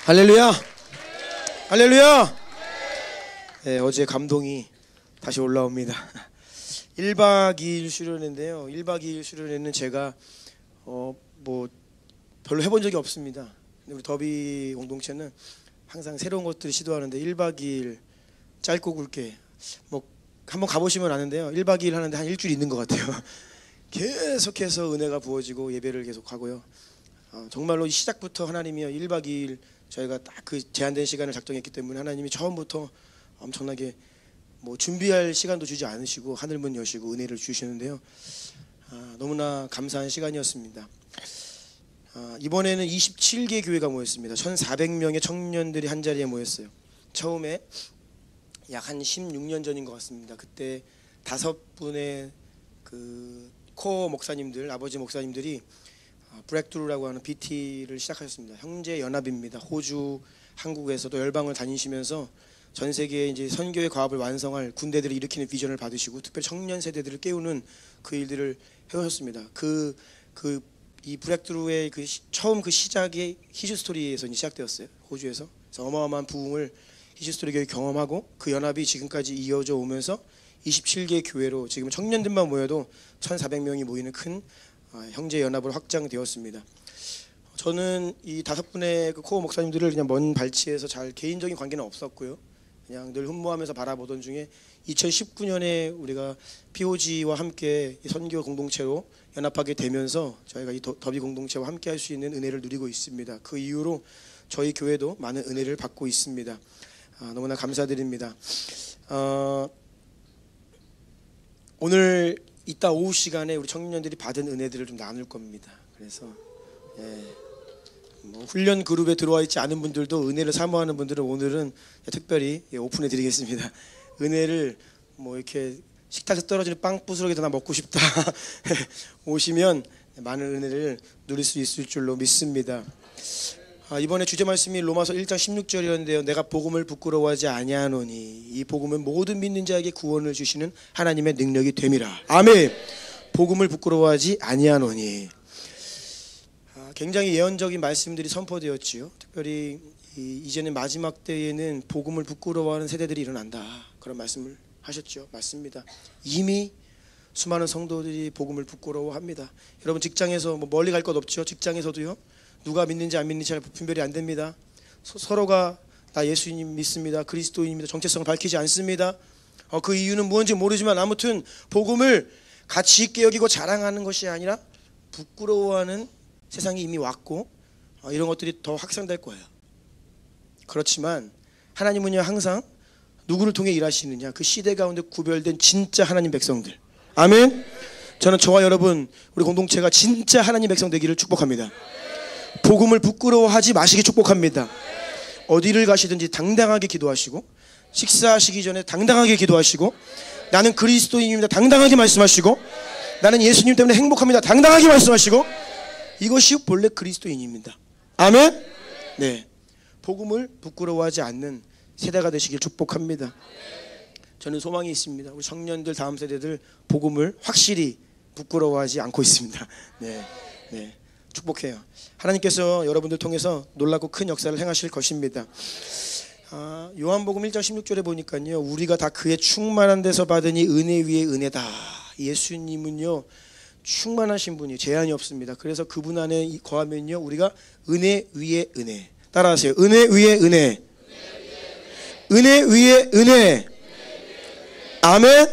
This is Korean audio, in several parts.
할렐루야! 할렐루야! 네, 어제 감동이 다시 올라옵니다. 1박 2일 수련회인데요. 1박 2일 수련회는 제가 별로 해본 적이 없습니다. 우리 더비 공동체는 항상 새로운 것들을 시도하는데 1박 2일 짧고 굵게 한번 가보시면 아는데요. 1박 2일 하는데 한 일주일 있는 것 같아요. 계속해서 은혜가 부어지고 예배를 계속 하고요. 정말로 시작부터 하나님이요 1박 2일 저희가 딱 그 제한된 시간을 작정했기 때문에 하나님이 처음부터 엄청나게 준비할 시간도 주지 않으시고 하늘문 여시고 은혜를 주시는데요. 너무나 감사한 시간이었습니다. 이번에는 27개 교회가 모였습니다. 1,400명의 청년들이 한 자리에 모였어요. 처음에 약 한 16년 전인 것 같습니다. 그때 5분의 그 코어 목사님들, 아버지 목사님들이 브렉트루라고 하는 BT를 시작하셨습니다. 형제 연합입니다. 호주, 한국에서도 열방을 다니시면서 전 세계에 이제 선교의 과업을 완성할 군대들을 일으키는 비전을 받으시고 특별히 청년 세대들을 깨우는 그 일들을 해오셨습니다. 이 브렉트루의 처음 시작이 히즈스토리에서 시작되었어요. 호주에서. 그래서 어마어마한 부흥을 히즈스토리 교회 경험하고 그 연합이 지금까지 이어져 오면서 27개 교회로 지금 청년들만 모여도 1,400명이 모이는 큰 형제 연합으로 확장되었습니다. 저는 이 5분의 그 코어 목사님들을 그냥 먼 발치에서 잘 개인적인 관계는 없었고요. 그냥 늘 흠모하면서 바라보던 중에 2019년에 우리가 POG와 함께 선교 공동체로 연합하게 되면서 저희가 이 더비 공동체와 함께 할 수 있는 은혜를 누리고 있습니다. 그 이후로 저희 교회도 많은 은혜를 받고 있습니다. 너무나 감사드립니다. 오늘 이따 오후 시간에 우리 청년들이 받은 은혜들을 좀 나눌 겁니다. 그래서 훈련 그룹에 들어와 있지 않은 분들도 은혜를 사모하는 분들은 오늘은 특별히 오픈해 드리겠습니다. 은혜를 이렇게 식탁에서 떨어지는 빵 부스러기도 나 먹고 싶다 오시면 많은 은혜를 누릴 수 있을 줄로 믿습니다. 이번에 주제 말씀이 로마서 1장 16절이었는데요. 내가 복음을 부끄러워하지 아니하노니 이 복음은 모든 믿는 자에게 구원을 주시는 하나님의 능력이 됨이라. 아멘. 복음을 부끄러워하지 아니하노니. 굉장히 예언적인 말씀들이 선포되었지요. 특별히 이제는 마지막 때에는 복음을 부끄러워하는 세대들이 일어난다. 그런 말씀을 하셨죠. 맞습니다. 이미 수많은 성도들이 복음을 부끄러워합니다. 여러분 직장에서 멀리 갈 것 없죠. 직장에서도요. 누가 믿는지 안 믿는지 잘 분별이 안 됩니다. 서로가 나 예수님 믿습니다. 그리스도인입니다. 정체성을 밝히지 않습니다. 그 이유는 무엇인지 모르지만 아무튼 복음을 가치 있게 여기고 자랑하는 것이 아니라 부끄러워하는 세상이 이미 왔고 이런 것들이 더 확산될 거예요. 그렇지만 하나님은요 항상 누구를 통해 일하시느냐 그 시대 가운데 구별된 진짜 하나님 백성들. 아멘. 저는 저와 여러분 우리 공동체가 진짜 하나님 백성 되기를 축복합니다. 복음을 부끄러워하지 마시기 축복합니다. 어디를 가시든지 당당하게 기도하시고 식사하시기 전에 당당하게 기도하시고 나는 그리스도인입니다 당당하게 말씀하시고 나는 예수님 때문에 행복합니다 당당하게 말씀하시고 이것이 본래 그리스도인입니다. 아멘. 네, 복음을 부끄러워하지 않는 세대가 되시길 축복합니다. 저는 소망이 있습니다. 우리 청년들 다음 세대들 복음을 확실히 부끄러워하지 않고 있습니다. 네. 축복해요. 하나님께서 여러분들 통해서 놀랍고 큰 역사를 행하실 것입니다. 요한복음 1장 16절에 보니까요. 우리가 다 그의 충만한 데서 받으니 은혜 위에 은혜다. 예수님은요. 충만하신 분이 제한이 없습니다. 그래서 그분 안에 거하면요. 우리가 은혜 위에 은혜. 따라하세요. 은혜 위에 은혜. 은혜 위에 은혜. 아멘.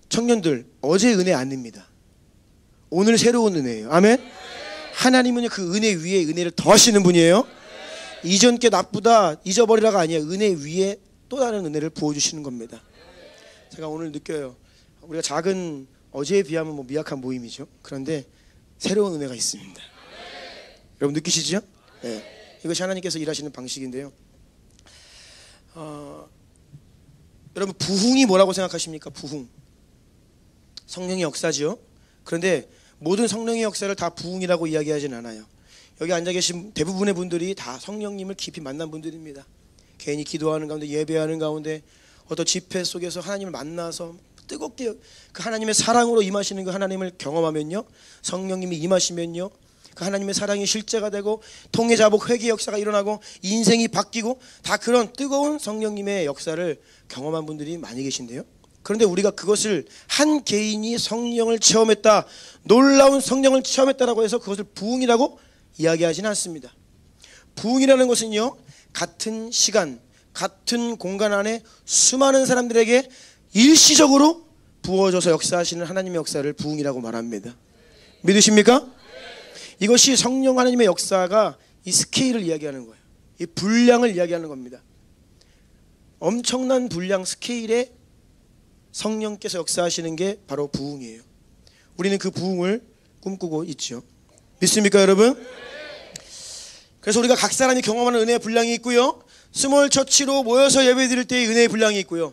청년들 어제 은혜 아닙니다. 오늘 새로운 은혜예요. 아멘. 하나님은 그 은혜 위에 은혜를 더하시는 분이에요. 이전 게 나쁘다 잊어버리라가 아니에요. 은혜 위에 또 다른 은혜를 부어주시는 겁니다. 제가 오늘 느껴요. 우리가 작은 어제에 비하면 미약한 모임이죠. 그런데 새로운 은혜가 있습니다. 여러분 느끼시죠? 네. 이것이 하나님께서 일하시는 방식인데요. 여러분 부흥이 뭐라고 생각하십니까? 부흥. 성령의 역사죠. 그런데 모든 성령의 역사를 다 부흥이라고 이야기하진 않아요. 여기 앉아 계신 대부분의 분들이 다 성령님을 깊이 만난 분들입니다. 개인이 기도하는 가운데 예배하는 가운데 어떤 집회 속에서 하나님을 만나서 뜨겁게 그 하나님의 사랑으로 임하시는 그 하나님을 경험하면요 성령님이 임하시면요 그 하나님의 사랑이 실제가 되고 통해자복 회개 역사가 일어나고 인생이 바뀌고 다 그런 뜨거운 성령님의 역사를 경험한 분들이 많이 계신데요. 그런데 우리가 그것을 한 개인이 성령을 체험했다, 놀라운 성령을 체험했다라고 해서 그것을 부흥이라고 이야기하지는 않습니다. 부흥이라는 것은요, 같은 시간, 같은 공간 안에 수많은 사람들에게 일시적으로 부어져서 역사하시는 하나님의 역사를 부흥이라고 말합니다. 믿으십니까? 이것이 성령 하나님의 역사가 이 스케일을 이야기하는 거예요. 이 분량을 이야기하는 겁니다. 엄청난 분량 스케일의 성령께서 역사하시는 게 바로 부흥이에요. 우리는 그 부흥을 꿈꾸고 있죠. 믿습니까, 여러분? 그래서 우리가 각 사람이 경험하는 은혜의 분량이 있고요, 스몰 처치로 모여서 예배 드릴 때의 은혜의 분량이 있고요,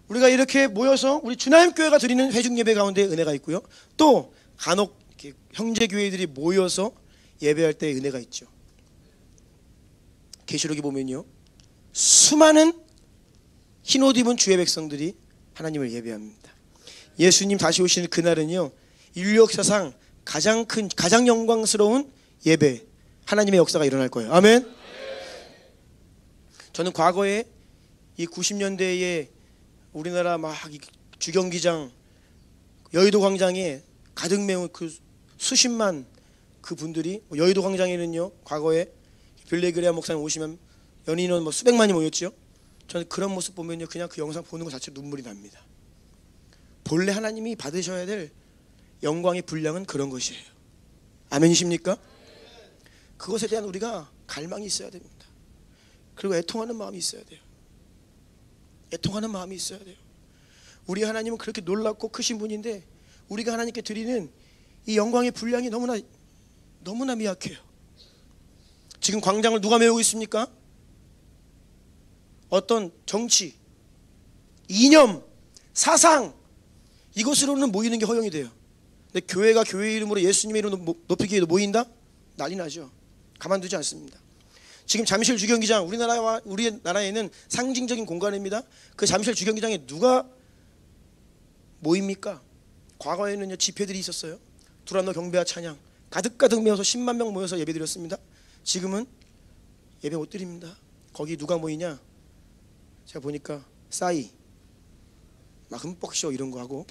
우리가 이렇게 모여서 우리 주나님교회가 드리는 회중 예배 가운데 은혜가 있고요, 또 간혹 형제 교회들이 모여서 예배할 때의 은혜가 있죠. 계시록에 보면요, 수많은 흰옷 입은 주의 백성들이 하나님을 예배합니다. 예수님 다시 오시는 그날은요, 인류 역사상 가장 큰, 가장 영광스러운 예배, 하나님의 역사가 일어날 거예요. 아멘. 저는 과거에 이 90년대에 우리나라 막 주경기장, 여의도 광장에 가득 메운 그 수십만 그 분들이, 여의도 광장에는요, 과거에 빌레그레아 목사님 오시면 연인원 수백만이 모였죠. 저는 그런 모습 보면요, 그냥 그 영상 보는 것 자체로 눈물이 납니다. 본래 하나님이 받으셔야 될 영광의 분량은 그런 것이에요. 아멘이십니까? 그것에 대한 우리가 갈망이 있어야 됩니다. 그리고 애통하는 마음이 있어야 돼요. 애통하는 마음이 있어야 돼요. 우리 하나님은 그렇게 놀랍고 크신 분인데 우리가 하나님께 드리는 이 영광의 분량이 너무나 미약해요. 지금 광장을 누가 메우고 있습니까? 어떤 정치, 이념, 사상, 이것으로는 모이는 게 허용이 돼요. 근데 교회가 교회 이름으로 예수님의 이름을 높이기 위해 모인다? 난리 나죠. 가만두지 않습니다. 지금 잠실 주경기장, 우리나라에는 상징적인 공간입니다. 그 잠실 주경기장에 누가 모입니까? 과거에는요, 집회들이 있었어요. 두란노 경배와 찬양 가득가득 메워서 10만 명 모여서 예배 드렸습니다. 지금은 예배 못 드립니다. 거기 누가 모이냐? 제가 보니까 싸이, 막 흠뻑쇼 이런 거 하고,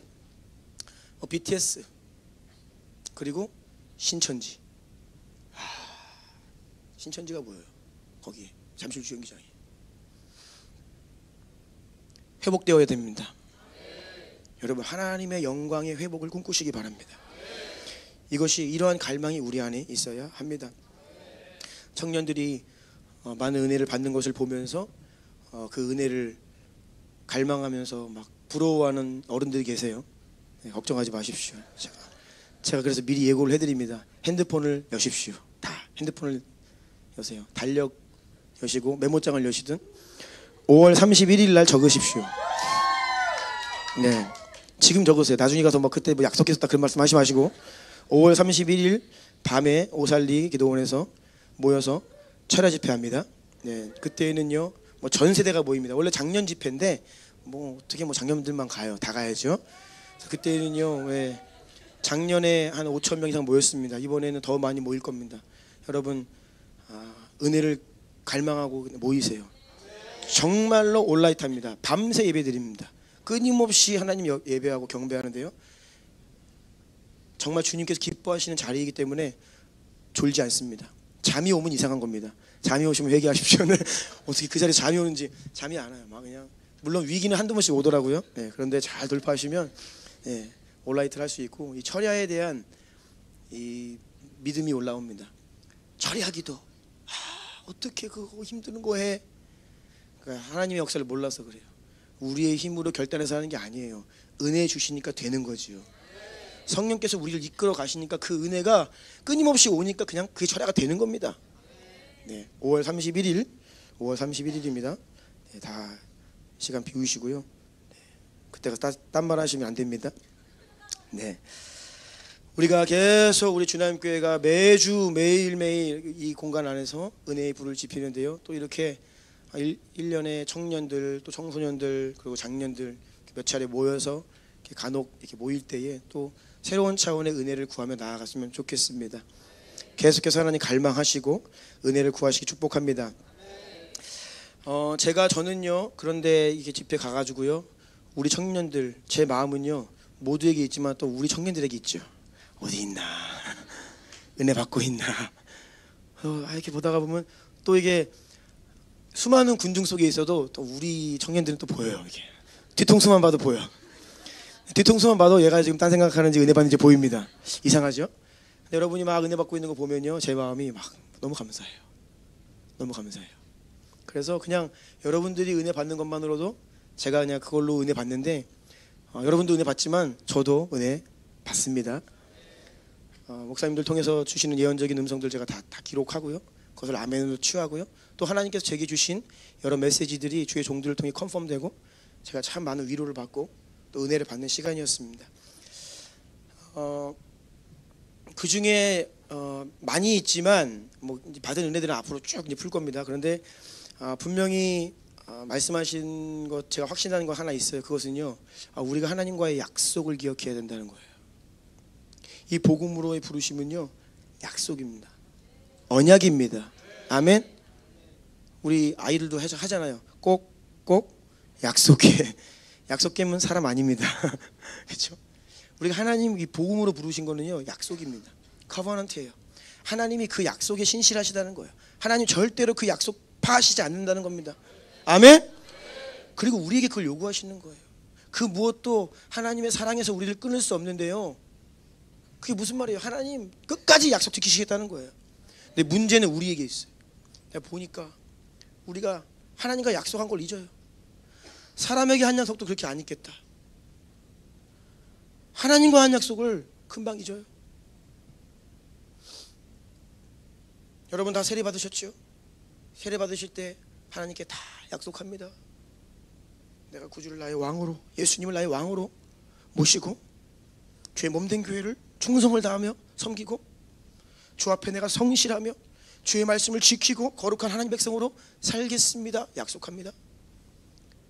BTS, 그리고 신천지. 신천지가 뭐예요? 거기 잠실 주경기장이 회복되어야 됩니다. 여러분, 하나님의 영광의 회복을 꿈꾸시기 바랍니다. 이것이, 이러한 갈망이 우리 안에 있어야 합니다. 청년들이 많은 은혜를 받는 것을 보면서 그 은혜를 갈망하면서 막 부러워하는 어른들이 계세요. 네, 걱정하지 마십시오. 제가 그래서 미리 예고를 해드립니다. 핸드폰을 여십시오. 다 핸드폰을 여세요. 달력 여시고 메모장을 여시든 5월 31일 날 적으십시오. 네, 지금 적으세요. 나중에 가서 뭐 그때 뭐 약속했었다 그런 말씀 하지 마시고 5월 31일 밤에 오살리 기도원에서 모여서 철야 집회합니다. 네, 그때는요 뭐 전 세대가 모입니다. 원래 작년 집회인데 뭐 어떻게 뭐 작년들만 가요. 다 가야죠. 그때는요, 왜 작년에 한 5천 명 이상 모였습니다. 이번에는 더 많이 모일 겁니다. 여러분, 은혜를 갈망하고 모이세요. 정말로 올라이트합니다. 밤새 예배드립니다. 끊임없이 하나님 예배하고 경배하는데요, 정말 주님께서 기뻐하시는 자리이기 때문에 졸지 않습니다. 잠이 오면 이상한 겁니다. 잠이 오시면 회개하십시오. 어떻게 그 자리에 잠이 오는지. 잠이 안 와요. 막 그냥, 물론 위기는 한두 번씩 오더라고요. 네, 그런데 잘 돌파하시면 네, 올라이트를 할 수 있고, 이 철야에 대한 이 믿음이 올라옵니다. 철야기도, 어떻게 그거 힘드는 거 해? 그러니까 하나님의 역사를 몰라서 그래요. 우리의 힘으로 결단해서 하는 게 아니에요. 은혜 주시니까 되는 거지요. 성령께서 우리를 이끌어 가시니까 그 은혜가 끊임없이 오니까 그냥 그게 철야가 되는 겁니다. 네, 5월 31일입니다. 네, 다 시간 비우시고요. 네, 그때가 딴 말 하시면 안 됩니다. 네, 우리가 계속 우리 주나님교회가 매일매일 이 공간 안에서 은혜의 불을 지피는데요, 또 이렇게 1년에 청년들, 또 청소년들, 그리고 장년들 몇 차례 모여서 이렇게 간혹 이렇게 모일 때에 또 새로운 차원의 은혜를 구하며 나아갔으면 좋겠습니다. 계속해서 하나님 갈망하시고 은혜를 구하시기 축복합니다. 저는요, 그런데 이게 집회 가가지고요, 우리 청년들, 제 마음은요 모두에게 있지만 또 우리 청년들에게 있죠. 어디 있나, 은혜 받고 있나. 이렇게 보다가 보면 또 이게 수많은 군중 속에 있어도 또 우리 청년들은 또 보여요. 이게 뒤통수만 봐도 보여. 뒤통수만 봐도 얘가 지금 딴 생각하는지 은혜 받는지 보입니다. 이상하죠? 근데 여러분이 막 은혜 받고 있는 거 보면요, 제 마음이 막 너무 감사해요. 너무 감사해요. 그래서 그냥 여러분들이 은혜 받는 것만으로도 제가 그냥 그걸로 은혜 받는데, 여러분도 은혜 받지만 저도 은혜 받습니다. 목사님들 통해서 주시는 예언적인 음성들 제가 다 기록하고요, 그것을 아멘으로 취하고요, 또 하나님께서 제게 주신 여러 메시지들이 주의 종들을 통해 컨펌되고 제가 참 많은 위로를 받고 또 은혜를 받는 시간이었습니다. 그 중에 많이 있지만 뭐 받은 은혜들은 앞으로 쭉 풀 겁니다. 그런데 분명히 말씀하신 것, 제가 확신하는 거 하나 있어요. 그것은요, 우리가 하나님과의 약속을 기억해야 된다는 거예요. 이 복음으로의 부르심은요, 약속입니다. 언약입니다. 아멘. 우리 아이들도 하잖아요. 꼭 약속해. 약속 깨면 사람 아닙니다. 그렇죠? 우리가 하나님 이 복음으로 부르신 거는요, 약속입니다. 커버넌트예요. 하나님이 그 약속에 신실하시다는 거예요. 하나님 절대로 그 약속 파하시지 않는다는 겁니다. 아멘. 그리고 우리에게 그걸 요구하시는 거예요. 그 무엇도 하나님의 사랑에서 우리를 끊을 수 없는데요, 그게 무슨 말이에요? 하나님 끝까지 약속 지키시겠다는 거예요. 근데 문제는 우리에게 있어요. 내가 보니까 우리가 하나님과 약속한 걸 잊어요. 사람에게 한 약속도 그렇게 안 잊겠다. 하나님과 한 약속을 금방 잊어요. 여러분 다 세례 받으셨죠? 세례 받으실 때 하나님께 다 약속합니다. 내가 구주를 나의 왕으로, 예수님을 나의 왕으로 모시고 주의 몸된 교회를 충성을 다하며 섬기고 주 앞에 내가 성실하며 주의 말씀을 지키고 거룩한 하나님 백성으로 살겠습니다. 약속합니다.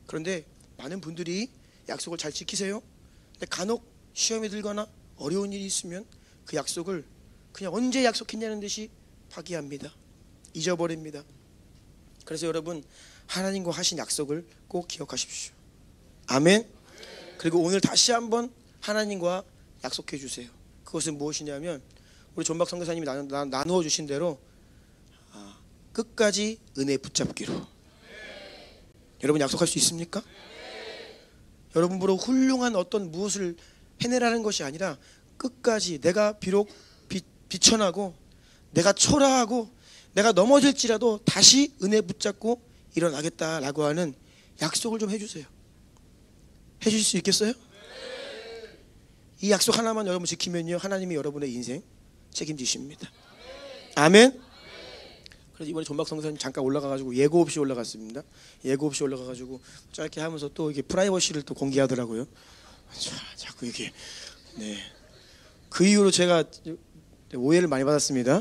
그런데 많은 분들이 약속을 잘 지키세요. 근데 간혹 시험에 들거나 어려운 일이 있으면 그 약속을 그냥 언제 약속했냐는 듯이 파기합니다. 잊어버립니다. 그래서 여러분, 하나님과 하신 약속을 꼭 기억하십시오. 아멘. 그리고 오늘 다시 한번 하나님과 약속해 주세요. 그것은 무엇이냐면 우리 존박 선교사님이 나누어 주신 대로 끝까지 은혜 붙잡기로. 여러분 약속할 수 있습니까? 여러분보다 훌륭한 어떤 무엇을 해내라는 것이 아니라 끝까지 내가 비록 비천하고 내가 초라하고 내가 넘어질지라도 다시 은혜 붙잡고 일어나겠다라고 하는 약속을 좀 해주세요. 해주실 수 있겠어요? 이 약속 하나만 여러분 지키면요, 하나님이 여러분의 인생 책임지십니다. 아멘. 그래서 이번에 존박 성사님 잠깐 올라가가지고 예고 없이 올라갔습니다. 예고 없이 올라가가지고 짧게 하면서 또 이게 프라이버시를 또 공개하더라고요. 자꾸 이게 그 이후로 제가 오해를 많이 받았습니다.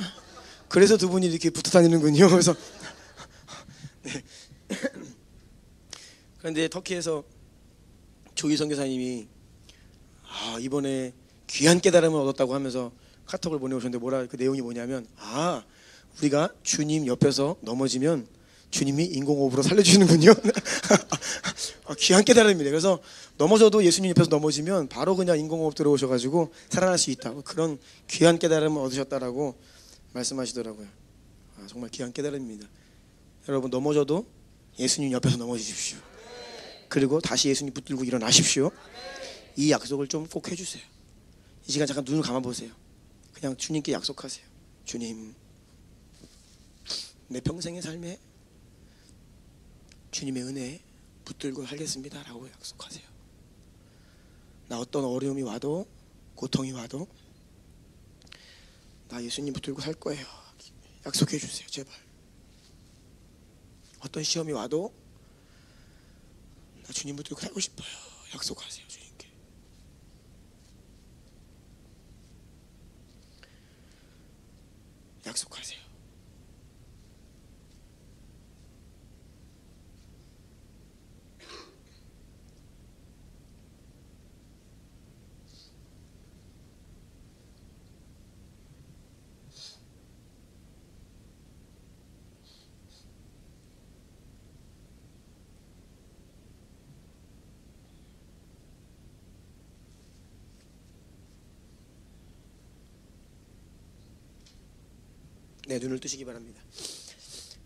그래서 두 분이 이렇게 붙어 다니는군요. 그래서 그런데 터키에서 조희 선교사님이 이번에 귀한 깨달음을 얻었다고 하면서 카톡을 보내오셨는데 그 내용이 뭐냐면 우리가 주님 옆에서 넘어지면 주님이 인공호흡으로 살려주시는군요. 귀한 깨달음입니다. 그래서 넘어져도 예수님 옆에서 넘어지면 바로 그냥 인공호흡 들어오셔가지고 살아날 수 있다. 그런 귀한 깨달음을 얻으셨다라고 말씀하시더라고요. 정말 귀한 깨달음입니다. 여러분 넘어져도 예수님 옆에서 넘어지십시오. 그리고 다시 예수님 붙들고 일어나십시오. 이 약속을 좀 꼭 해주세요. 이 시간 잠깐 눈을 감아보세요. 그냥 주님께 약속하세요. 주님, 내 평생의 삶에 주님의 은혜에 붙들고 살겠습니다 라고 약속하세요. 나 어떤 어려움이 와도 고통이 와도 나 예수님 붙들고 살 거예요. 약속해 주세요. 제발. 어떤 시험이 와도 나 주님 붙들고 살고 싶어요. 약속하세요. 주님께. 약속하세요. 네, 눈을 뜨시기 바랍니다.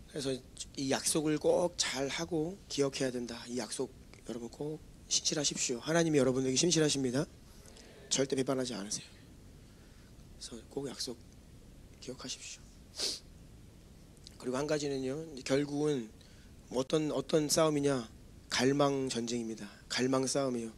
그래서 이 약속을 꼭 잘 하고 기억해야 된다. 이 약속 여러분 꼭 신실하십시오. 하나님이 여러분에게 신실하십니다. 절대 배반하지 않으세요. 그래서 꼭 약속 기억하십시오. 그리고 한 가지는요, 결국은 어떤 싸움이냐? 갈망 전쟁입니다. 갈망 싸움이에요.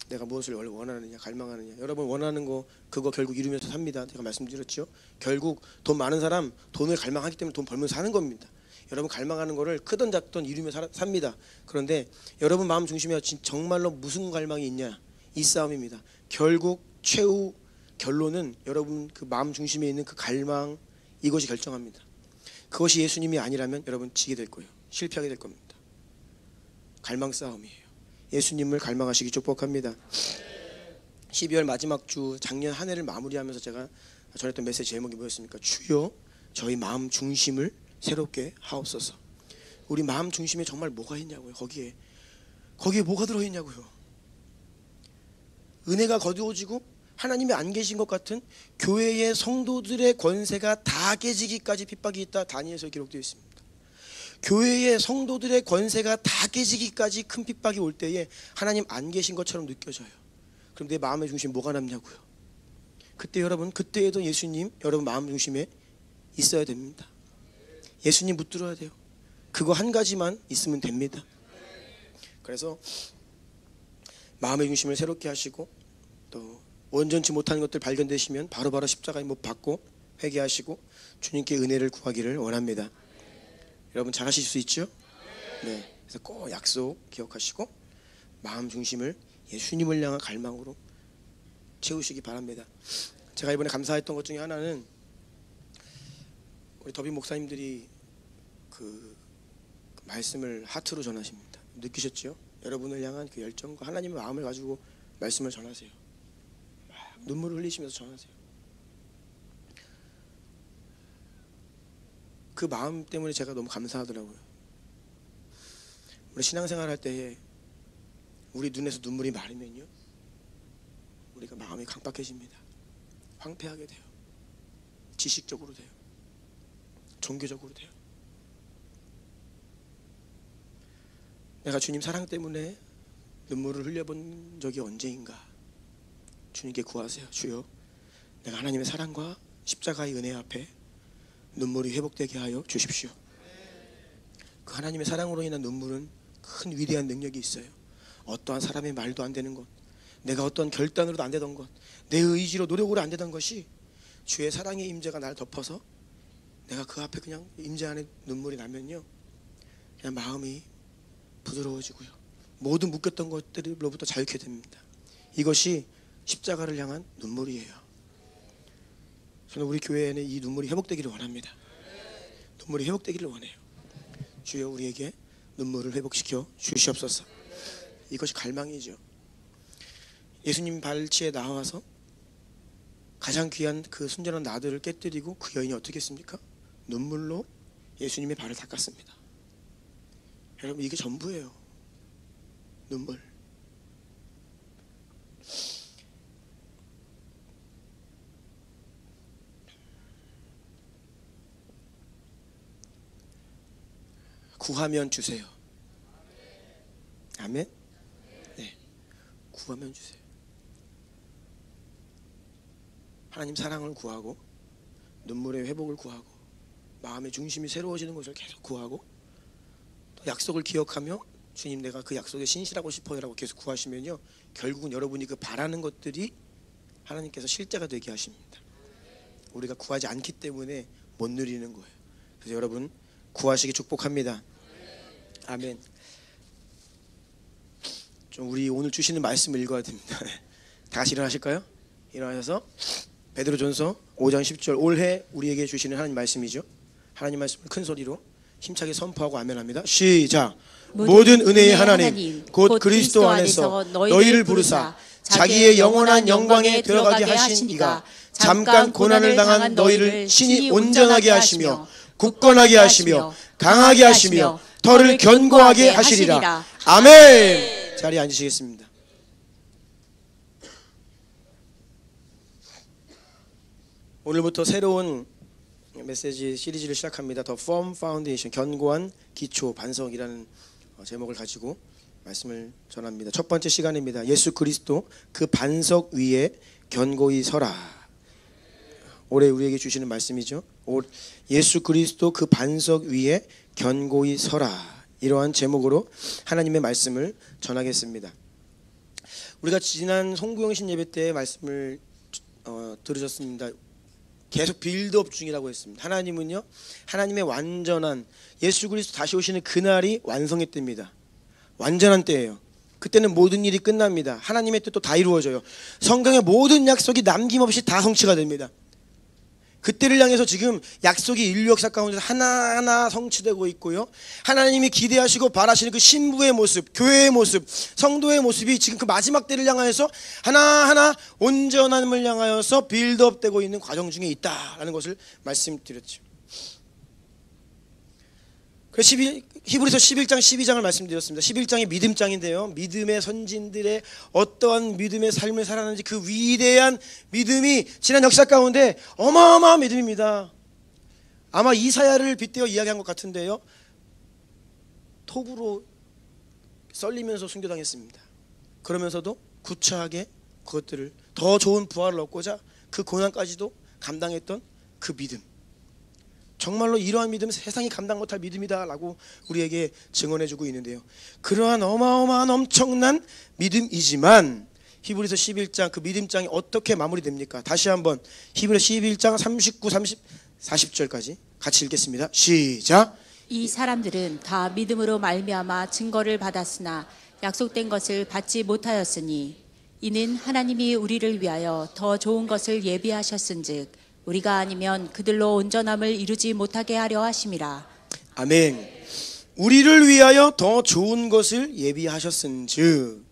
내가 무엇을 원하느냐, 갈망하느냐. 여러분 원하는 거 그거 결국 이루면서 삽니다. 제가 말씀드렸죠. 결국 돈 많은 사람 돈을 갈망하기 때문에 돈 벌면서 사는 겁니다. 여러분 갈망하는 거를 크든 작든 이루면서 삽니다. 그런데 여러분 마음 중심에 정말로 무슨 갈망이 있냐? 이 싸움입니다. 결국 최후 결론은 여러분 그 마음 중심에 있는 그 갈망, 이것이 결정합니다. 그것이 예수님이 아니라면 여러분 지게 될 거예요. 실패하게 될 겁니다. 갈망 싸움이에요. 예수님을 갈망하시기 축복합니다. 12월 마지막 주 작년 한 해를 마무리하면서 제가 전했던 메시지 제목이 뭐였습니까? 주여 저희 마음 중심을 새롭게 하옵소서. 우리 마음 중심에 정말 뭐가 있냐고요. 거기에 뭐가 들어있냐고요. 은혜가 거두어지고 하나님이 안 계신 것 같은 교회의 성도들의 권세가 다 깨지기까지 핍박이 있다. 다니엘서에 기록되어 있습니다. 교회의 성도들의 권세가 다 깨지기까지 큰 핍박이 올 때에 하나님 안 계신 것처럼 느껴져요. 그럼 내 마음의 중심에 뭐가 남냐고요. 그때 여러분, 그때에도 예수님 여러분 마음 중심에 있어야 됩니다. 예수님 붙들어야 돼요. 그거 한 가지만 있으면 됩니다. 그래서 마음의 중심을 새롭게 하시고 또 온전치 못하는 것들 발견되시면 바로바로 십자가에 못 박고 회개하시고 주님께 은혜를 구하기를 원합니다. 여러분 잘하실 수 있죠? 네. 그래서 꼭 약속 기억하시고 마음 중심을 예수님을 향한 갈망으로 채우시기 바랍니다. 제가 이번에 감사했던 것 중에 하나는 우리 더비 목사님들이 그 말씀을 하트로 전하십니다. 느끼셨죠? 여러분을 향한 그 열정과 하나님의 마음을 가지고 말씀을 전하세요. 막 눈물을 흘리시면서 전하세요. 그 마음 때문에 제가 너무 감사하더라고요. 우리 신앙생활 할 때에 우리 눈에서 눈물이 마르면요, 우리가 마음이 강박해집니다. 황폐하게 돼요. 지식적으로 돼요. 종교적으로 돼요. 내가 주님 사랑 때문에 눈물을 흘려본 적이 언제인가? 주님께 구하세요. 주여, 내가 하나님의 사랑과 십자가의 은혜 앞에 눈물이 회복되게 하여 주십시오. 그 하나님의 사랑으로 인한 눈물은 큰 위대한 능력이 있어요. 어떠한 사람의 말도 안 되는 것, 내가 어떤 결단으로도 안 되던 것, 내 의지로 노력으로 안 되던 것이 주의 사랑의 임재가 날 덮어서 내가 그 앞에 그냥 임재 안에 눈물이 나면요, 그냥 마음이 부드러워지고요, 모든 묶였던 것들로부터 자유케 됩니다. 이것이 십자가를 향한 눈물이에요. 저는 우리 교회에는 이 눈물이 회복되기를 원합니다. 눈물이 회복되기를 원해요. 주여 우리에게 눈물을 회복시켜 주시옵소서. 이것이 갈망이죠. 예수님 발치에 나와서 가장 귀한 그 순전한 나들을 깨뜨리고 그 여인이 어떻게 했습니까? 눈물로 예수님의 발을 닦았습니다. 여러분 이게 전부예요. 눈물. 구하면 주세요. 아멘. 네, 구하면 주세요. 하나님 사랑을 구하고 눈물의 회복을 구하고 마음의 중심이 새로워지는 것을 계속 구하고 또 약속을 기억하며 주님 내가 그 약속에 신실하고 싶어요 라고 계속 구하시면요, 결국은 여러분이 그 바라는 것들이 하나님께서 실제가 되게 하십니다. 우리가 구하지 않기 때문에 못 누리는 거예요. 그래서 여러분 구하시기 축복합니다. 아멘. 좀 우리 오늘 주시는 말씀을 읽어야 됩니다. 다 같이 일어나실까요? 일어나셔서 베드로전서 5장 10절 올해 우리에게 주시는 하나님 말씀이죠. 하나님 말씀을 큰 소리로 힘차게 선포하고 아멘합니다. 시작. 모든 은혜의 하나님 곧 그리스도 안에서 너희를 부르사 자기의 영원한 영광에 들어가게 하신 이가 잠깐 고난을 당한 너희를 친히 온전하게 하시며 굳건하게 하시며 강하게 하시며 더를 견고하게 하시리라. 아멘. 자리에 앉으시겠습니다. 오늘부터 새로운 메시지 시리즈를 시작합니다. The Firm Foundation, 견고한 기초 반석이라는 제목을 가지고 말씀을 전합니다. 첫 번째 시간입니다. 예수 그리스도 그 반석 위에 견고히 서라. 올해 우리에게 주시는 말씀이죠. 예수 그리스도 그 반석 위에 견고히 서라. 이러한 제목으로 하나님의 말씀을 전하겠습니다. 우리가 지난 송구영신 예배 때 말씀을 들으셨습니다. 계속 빌드업 중이라고 했습니다. 하나님은요, 하나님의 완전한 예수 그리스도 다시 오시는 그날이 완성의 때입니다. 완전한 때예요. 그때는 모든 일이 끝납니다. 하나님의 뜻도 다 이루어져요. 성경의 모든 약속이 남김없이 다 성취가 됩니다. 그때를 향해서 지금 약속이 인류 역사 가운데서 하나하나 성취되고 있고요. 하나님이 기대하시고 바라시는 그 신부의 모습, 교회의 모습, 성도의 모습이 지금 그 마지막 때를 향하여서 하나하나 온전함을 향하여서 빌드업되고 있는 과정 중에 있다라는 것을 말씀드렸죠. 그래서 히브리서 11장 12장을 말씀드렸습니다. 11장이 믿음장인데요, 믿음의 선진들의 어떠한 믿음의 삶을 살았는지 그 위대한 믿음이 지난 역사 가운데 어마어마한 믿음입니다. 아마 이사야를 빗대어 이야기한 것 같은데요, 톱으로 썰리면서 순교당했습니다. 그러면서도 구차하게 그것들을 더 좋은 부활을 얻고자 그 고난까지도 감당했던 그 믿음, 정말로 이러한 믿음은 세상이 감당 못할 믿음이다 라고 우리에게 증언해주고 있는데요, 그러한 어마어마한 엄청난 믿음이지만 히브리서 11장 그 믿음장이 어떻게 마무리됩니까? 다시 한번 히브리서 11장 39, 40절까지 같이 읽겠습니다. 시작. 이 사람들은 다 믿음으로 말미암아 증거를 받았으나 약속된 것을 받지 못하였으니 이는 하나님이 우리를 위하여 더 좋은 것을 예비하셨은즉 우리가 아니면 그들로 온전함을 이루지 못하게 하려 하심이라. 아멘. 우리를 위하여 더 좋은 것을 예비하셨은즉,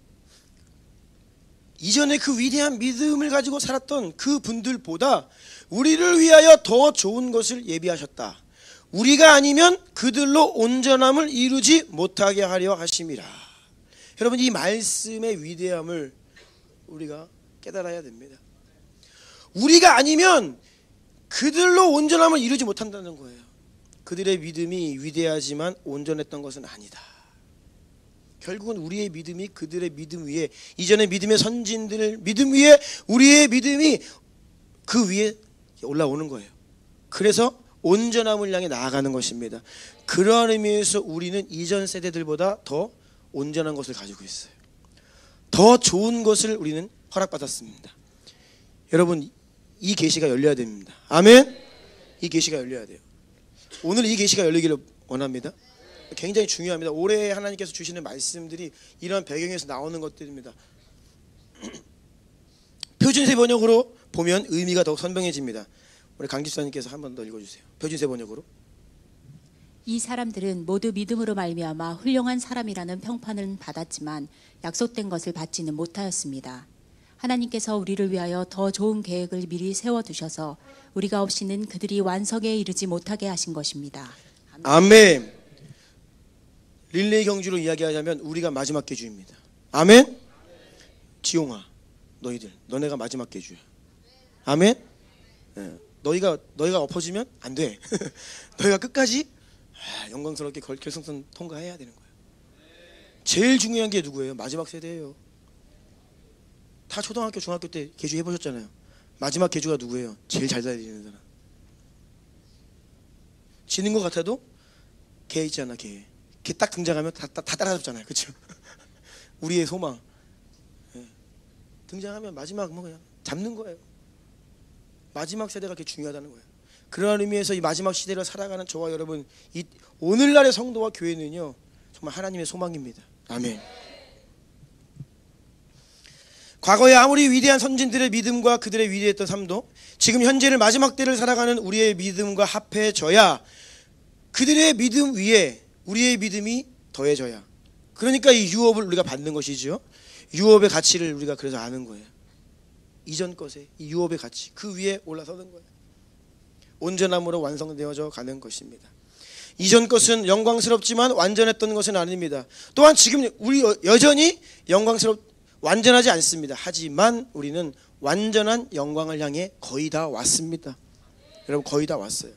이전에 그 위대한 믿음을 가지고 살았던 그 분들보다 우리를 위하여 더 좋은 것을 예비하셨다. 우리가 아니면 그들로 온전함을 이루지 못하게 하려 하심이라. 여러분, 이 말씀의 위대함을 우리가 깨달아야 됩니다. 우리가 아니면 그들로 온전함을 이루지 못한다는 거예요. 그들의 믿음이 위대하지만 온전했던 것은 아니다. 결국은 우리의 믿음이 그들의 믿음 위에, 이전의 믿음의 선진들 믿음 위에 우리의 믿음이 그 위에 올라오는 거예요. 그래서 온전함을 향해 나아가는 것입니다. 그러한 의미에서 우리는 이전 세대들보다 더 온전한 것을 가지고 있어요. 더 좋은 것을 우리는 허락받았습니다. 여러분, 이 계시가 열려야 됩니다. 아멘. 이 계시가 열려야 돼요. 오늘 이 계시가 열리기를 원합니다. 굉장히 중요합니다. 올해 하나님께서 주시는 말씀들이 이런 배경에서 나오는 것들입니다. 표준세 번역으로 보면 의미가 더욱 선명해집니다. 우리 강 집사님께서 한 번 더 읽어주세요. 표준세 번역으로. 이 사람들은 모두 믿음으로 말미암아 훌륭한 사람이라는 평판을 받았지만 약속된 것을 받지는 못하였습니다. 하나님께서 우리를 위하여 더 좋은 계획을 미리 세워두셔서 우리가 없이는 그들이 완성에 이르지 못하게 하신 것입니다. 아멘. 릴레이 경주로 이야기하자면 우리가 마지막 계주입니다. 아멘. 지용아, 너네가 마지막 계주야. 아멘. 네. 너희가 엎어지면 안 돼. 너희가 끝까지 영광스럽게 결승선 통과해야 되는 거예요. 제일 중요한 게 누구예요? 마지막 세대예요. 다 초등학교, 중학교 때 계주 해보셨잖아요. 마지막 계주가 누구예요? 제일 잘 달리는 사람. 지는 것 같아도 개 있잖아, 개 딱 등장하면 다 따라잡잖아요. 그렇죠? 우리의 소망. 등장하면 마지막 그냥 잡는 거예요. 마지막 세대가 그게 중요하다는 거예요. 그런 의미에서 이 마지막 시대를 살아가는 저와 여러분, 이 오늘날의 성도와 교회는요, 정말 하나님의 소망입니다. 아멘. 과거에 아무리 위대한 선진들의 믿음과 그들의 위대했던 삶도 지금 현재를 마지막 때를 살아가는 우리의 믿음과 합해져야 그들의 믿음 위에 우리의 믿음이 더해져야, 그러니까 이 유업을 우리가 받는 것이죠. 유업의 가치를 우리가 그래서 아는 거예요. 이전 것의 이 유업의 가치, 그 위에 올라서는 거예요. 온전함으로 완성되어져 가는 것입니다. 이전 것은 영광스럽지만 완전했던 것은 아닙니다. 또한 지금 우리 여전히 완전하지 않습니다. 하지만 우리는 완전한 영광을 향해 거의 다 왔습니다. 여러분, 거의 다 왔어요.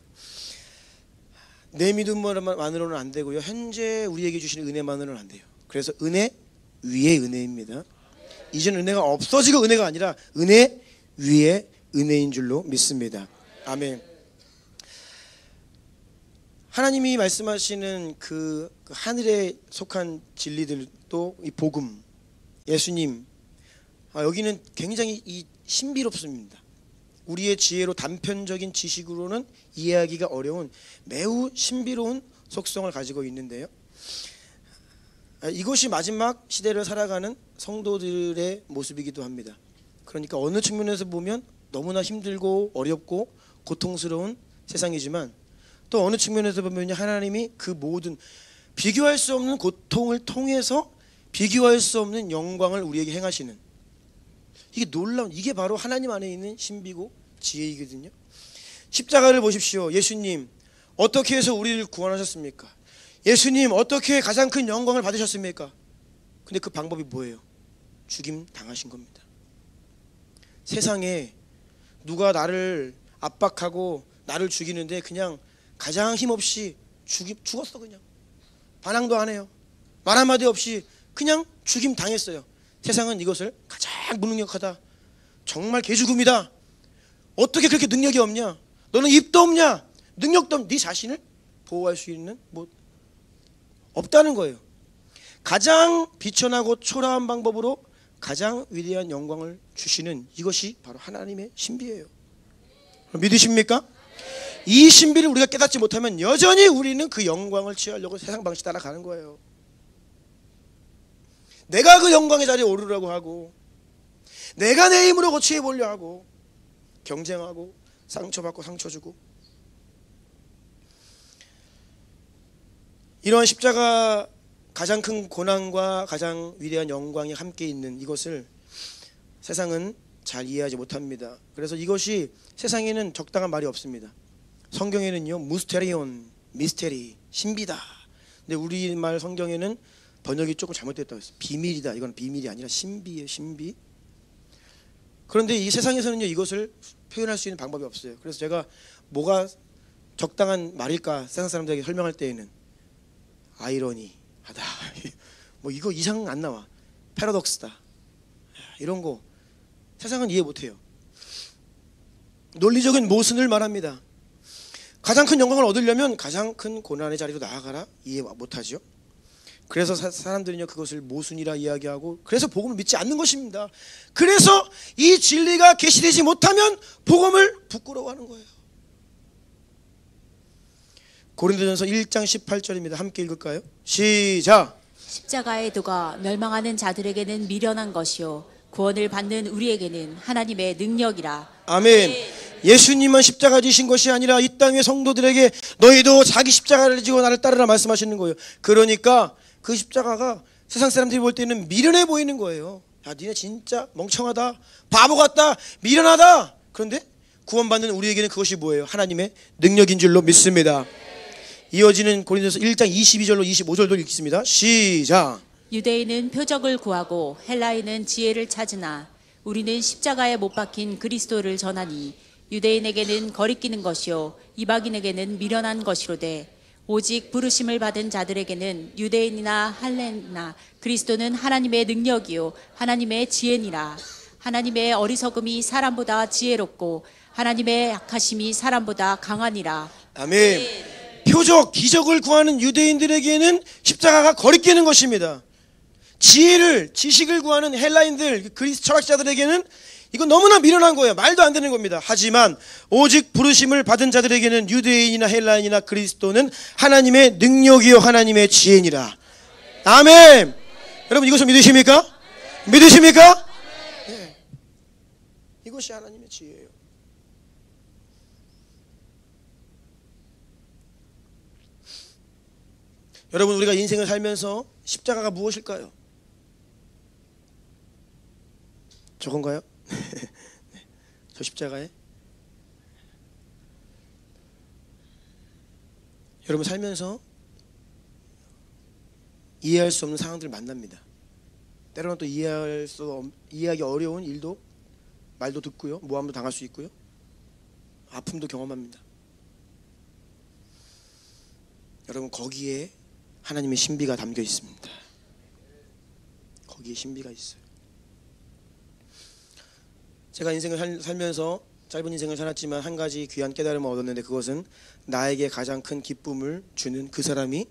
내 믿음만으로는 안 되고요. 현재 우리에게 주시는 은혜만으로는 안 돼요. 그래서 은혜 위에 은혜입니다. 이제는 은혜가 없어지고 은혜가 아니라 은혜 위에 은혜인 줄로 믿습니다. 아멘. 하나님이 말씀하시는 그 하늘에 속한 진리들도 이 복음, 예수님, 여기는 굉장히 이 신비롭습니다. 우리의 지혜로 단편적인 지식으로는 이해하기가 어려운 매우 신비로운 속성을 가지고 있는데요. 이것이 마지막 시대를 살아가는 성도들의 모습이기도 합니다. 그러니까 어느 측면에서 보면 너무나 힘들고 어렵고 고통스러운 세상이지만 또 어느 측면에서 보면 하나님이 그 모든 비교할 수 없는 고통을 통해서 비교할 수 없는 영광을 우리에게 행하시는, 이게 놀라운, 이게 바로 하나님 안에 있는 신비고 지혜이거든요. 십자가를 보십시오. 예수님 어떻게 해서 우리를 구원하셨습니까? 예수님 어떻게 가장 큰 영광을 받으셨습니까? 근데 그 방법이 뭐예요? 죽임 당하신 겁니다. 세상에 누가 나를 압박하고 나를 죽이는데 그냥 가장 힘없이 죽었어. 그냥 반항도 안 해요. 말 한마디 없이 그냥 죽임 당했어요. 세상은 이것을 가장 무능력하다, 정말 개죽음이다, 어떻게 그렇게 능력이 없냐, 너는 입도 없냐, 능력도 없냐, 네 자신을 보호할 수 있는 뭐 없다는 거예요. 가장 비천하고 초라한 방법으로 가장 위대한 영광을 주시는 이것이 바로 하나님의 신비예요. 믿으십니까? 이 신비를 우리가 깨닫지 못하면 여전히 우리는 그 영광을 취하려고 세상 방식 따라가는 거예요. 내가 그 영광의 자리에 오르려고 하고, 내가 내 힘으로 고치해 보려 하고, 경쟁하고 상처받고 상처주고, 이러한 십자가 가장 큰 고난과 가장 위대한 영광이 함께 있는 이것을 세상은 잘 이해하지 못합니다. 그래서 이것이 세상에는 적당한 말이 없습니다. 성경에는요, 무스테리온, 미스테리, 신비다. 근데 우리말 성경에는 번역이 조금 잘못됐다고 했어요. 비밀이다. 이건 비밀이 아니라 신비예요, 신비. 그런데 이 세상에서는요, 이것을 표현할 수 있는 방법이 없어요. 그래서 제가 뭐가 적당한 말일까 세상 사람들에게 설명할 때에는 아이러니하다, 뭐 이거 이상 안 나와, 패러독스다, 이런 거 세상은 이해 못해요. 논리적인 모순을 말합니다. 가장 큰 영광을 얻으려면 가장 큰 고난의 자리로 나아가라, 이해 못하죠. 그래서 사람들은요, 그것을 모순이라 이야기하고, 그래서 복음을 믿지 않는 것입니다. 그래서 이 진리가 계시되지 못하면 복음을 부끄러워하는 거예요. 고린도전서 1장 18절입니다. 함께 읽을까요? 시작. 십자가의 도가 멸망하는 자들에게는 미련한 것이요 구원을 받는 우리에게는 하나님의 능력이라. 아멘. 예수님만 십자가 지신 것이 아니라 이 땅의 성도들에게 너희도 자기 십자가를 지고 나를 따르라 말씀하시는 거예요. 그러니까 그 십자가가 세상 사람들이 볼 때는 미련해 보이는 거예요. 야, 니네 진짜 멍청하다, 바보 같다, 미련하다. 그런데 구원받는 우리에게는 그것이 뭐예요? 하나님의 능력인 줄로 믿습니다. 이어지는 고린도서 1장 22절로 25절도 읽습니다. 시작. 유대인은 표적을 구하고 헬라인은 지혜를 찾으나 우리는 십자가에 못 박힌 그리스도를 전하니 유대인에게는 거리끼는 것이요 이방인에게는 미련한 것이로되 오직 부르심을 받은 자들에게는 유대인이나 헬라인이나 그리스도는 하나님의 능력이요 하나님의 지혜니라. 하나님의 어리석음이 사람보다 지혜롭고 하나님의 약하심이 사람보다 강하니라. 아멘. 표적, 기적을 구하는 유대인들에게는 십자가가 거리끼는 것입니다. 지혜를, 지식을 구하는 헬라인들, 그리스 철학자들에게는 이건 너무나 미련한 거예요. 말도 안 되는 겁니다. 하지만 오직 부르심을 받은 자들에게는 유대인이나 헬라인이나 그리스도는 하나님의 능력이요 하나님의 지혜니라. 아멘. 여러분 이것을 믿으십니까? 믿으십니까? 네. 이것이 하나님의 지혜예요. 여러분, 우리가 인생을 살면서 십자가가 무엇일까요? 저건가요? 네. 저 십자가에 여러분 살면서 이해할 수 없는 상황들을 만납니다. 때로는 또 이해하기 어려운 일도, 말도 듣고요, 모함도 당할 수 있고요, 아픔도 경험합니다. 여러분, 거기에 하나님의 신비가 담겨 있습니다. 거기에 신비가 있어요. 제가 인생을 살면서 짧은 인생을 살았지만 한 가지 귀한 깨달음을 얻었는데, 그것은 나에게 가장 큰 기쁨을 주는 그 사람이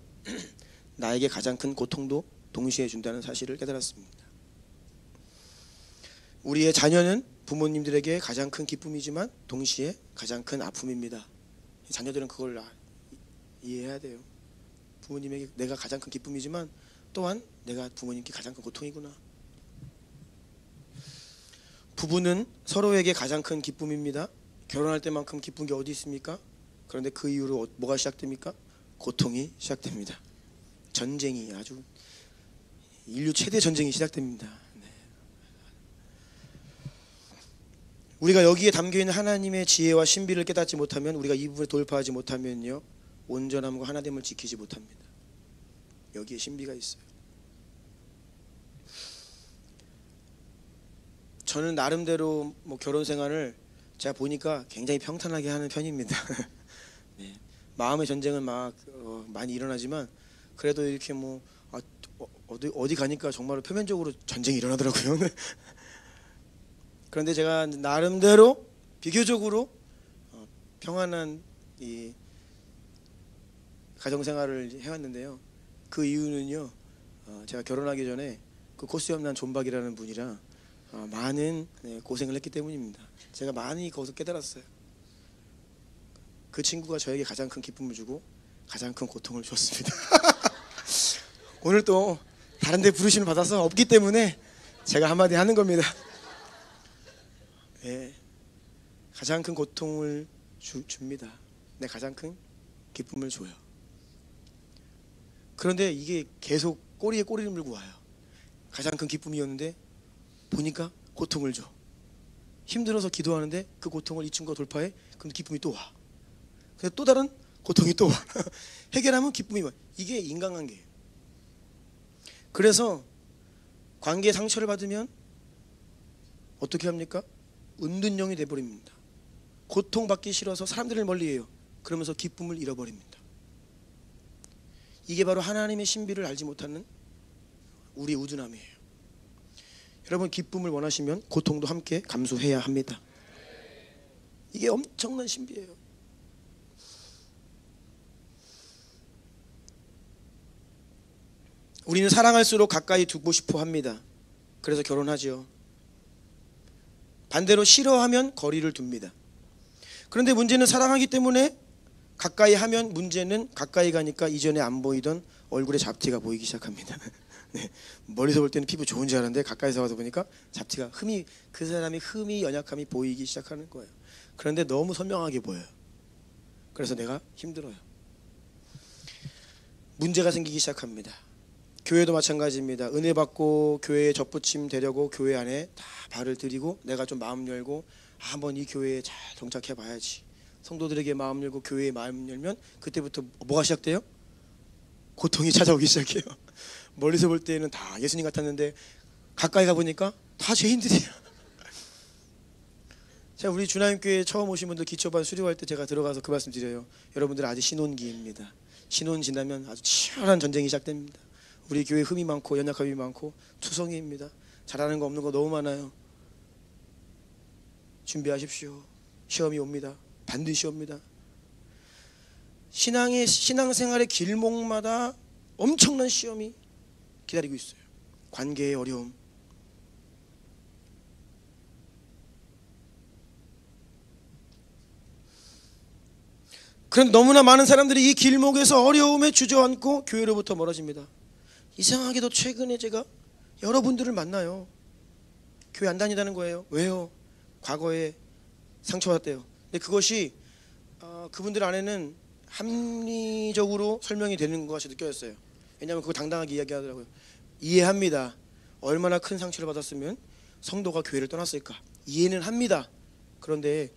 나에게 가장 큰 고통도 동시에 준다는 사실을 깨달았습니다. 우리의 자녀는 부모님들에게 가장 큰 기쁨이지만 동시에 가장 큰 아픔입니다. 자녀들은 그걸 이해해야 돼요. 부모님에게 내가 가장 큰 기쁨이지만 또한 내가 부모님께 가장 큰 고통이구나. 부부는 서로에게 가장 큰 기쁨입니다. 결혼할 때만큼 기쁜 게 어디 있습니까? 그런데 그 이후로 뭐가 시작됩니까? 고통이 시작됩니다. 전쟁이, 아주 인류 최대 전쟁이 시작됩니다. 네. 우리가 여기에 담겨있는 하나님의 지혜와 신비를 깨닫지 못하면, 우리가 이 부분에 돌파하지 못하면요, 온전함과 하나됨을 지키지 못합니다. 여기에 신비가 있어요. 저는 나름대로 결혼 생활을 제가 보니까 굉장히 평탄하게 하는 편입니다. 네. 마음의 전쟁은 많이 일어나지만 그래도 이렇게 어디 가니까 정말로 표면적으로 전쟁이 일어나더라고요. 그런데 제가 나름대로 비교적으로 평안한 이 가정 생활을 해왔는데요. 그 이유는요, 제가 결혼하기 전에 그 코스염난 존박이라는 분이랑 많은 고생을 했기 때문입니다. 제가 많이 거기서 깨달았어요. 그 친구가 저에게 가장 큰 기쁨을 주고 가장 큰 고통을 줬습니다. 오늘 또 다른 데 부르심을 받아서 없기 때문에 제가 한마디 하는 겁니다. 네, 가장 큰 고통을 줍니다. 네, 가장 큰 기쁨을 줘요. 그런데 이게 계속 꼬리에 꼬리를 물고 와요. 가장 큰 기쁨이었는데 보니까 고통을 줘. 힘들어서 기도하는데 그 고통을 이 친구가 돌파해. 그럼 기쁨이 또 와. 근데 또 다른 고통이 또 와. 해결하면 기쁨이 와. 이게 인간관계예요. 그래서 관계에 상처를 받으면 어떻게 합니까? 은둔형이 돼버립니다. 고통받기 싫어서 사람들을 멀리해요. 그러면서 기쁨을 잃어버립니다. 이게 바로 하나님의 신비를 알지 못하는 우리의 우둔함이에요. 여러분, 기쁨을 원하시면 고통도 함께 감수해야 합니다. 이게 엄청난 신비예요. 우리는 사랑할수록 가까이 두고 싶어 합니다. 그래서 결혼하죠. 반대로 싫어하면 거리를 둡니다. 그런데 문제는 사랑하기 때문에 가까이 하면 문제는 가까이 가니까 이전에 안 보이던 얼굴에 잡티가 보이기 시작합니다. 네, 멀리서 볼 때는 피부 좋은 줄 알았는데 가까이서 와서 보니까 잡티가 그 사람이 흠이 연약함이 보이기 시작하는 거예요. 그런데 너무 선명하게 보여요. 그래서 내가 힘들어요. 문제가 생기기 시작합니다. 교회도 마찬가지입니다. 은혜 받고 교회에 접붙임 되려고 교회 안에 다 발을 들이고 내가 좀 마음 열고 한번 이 교회에 잘 정착해 봐야지. 성도들에게 마음 열고 교회에 마음 열면 그때부터 뭐가 시작돼요? 고통이 찾아오기 시작해요. 멀리서 볼 때는 다 예수님 같았는데 가까이 가보니까 다 죄인들이에요. 제가 우리 주나님교회 처음 오신 분들 기초반 수료할 때 제가 들어가서 그 말씀 드려요. 여러분들 아직 신혼기입니다. 신혼 지나면 아주 치열한 전쟁이 시작됩니다. 우리 교회 흠이 많고 연약함이 많고 투성이입니다. 잘하는 거 없는 거 너무 많아요. 준비하십시오. 시험이 옵니다. 반드시 옵니다. 신앙생활의 길목마다 엄청난 시험이 기다리고 있어요. 관계의 어려움, 그런데 너무나 많은 사람들이 이 길목에서 어려움에 주저앉고 교회로부터 멀어집니다. 이상하게도 최근에 제가 여러분들을 만나요. 교회 안 다니다는 거예요. 왜요? 과거에 상처받았대요. 근데 그것이 그분들 안에는 합리적으로 설명이 되는 것 같이 느껴졌어요. 왜냐하면 그거 당당하게 이야기하더라고요. 이해합니다. 얼마나 큰 상처를 받았으면 성도가 교회를 떠났을까. 이해는 합니다. 그런데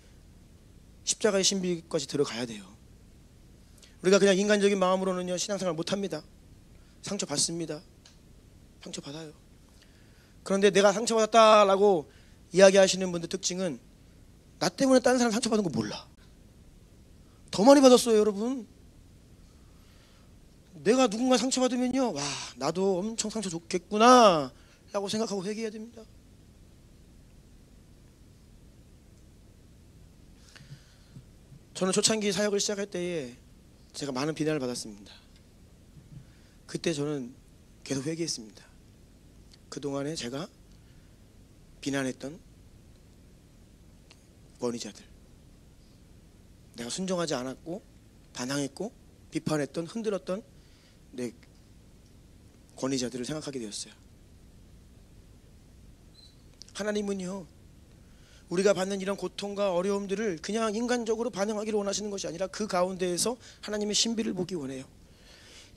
십자가의 신비까지 들어가야 돼요. 우리가 그냥 인간적인 마음으로는요 신앙생활 못합니다. 상처받습니다. 상처받아요. 그런데 내가 상처받았다라고 이야기하시는 분들 특징은 나 때문에 다른 사람 상처받은 거 몰라. 더 많이 받았어요. 여러분, 내가 누군가 상처받으면요, 와, 나도 엄청 상처 줬겠구나 라고 생각하고 회개해야 됩니다. 저는 초창기 사역을 시작할 때에 제가 많은 비난을 받았습니다. 그때 저는 계속 회개했습니다. 그동안에 제가 비난했던 권위자들, 내가 순종하지 않았고 반항했고 비판했던, 흔들었던 내 권위자들을 생각하게 되었어요. 하나님은요, 우리가 받는 이런 고통과 어려움들을 그냥 인간적으로 반응하기를 원하시는 것이 아니라 그 가운데에서 하나님의 신비를 보기 원해요.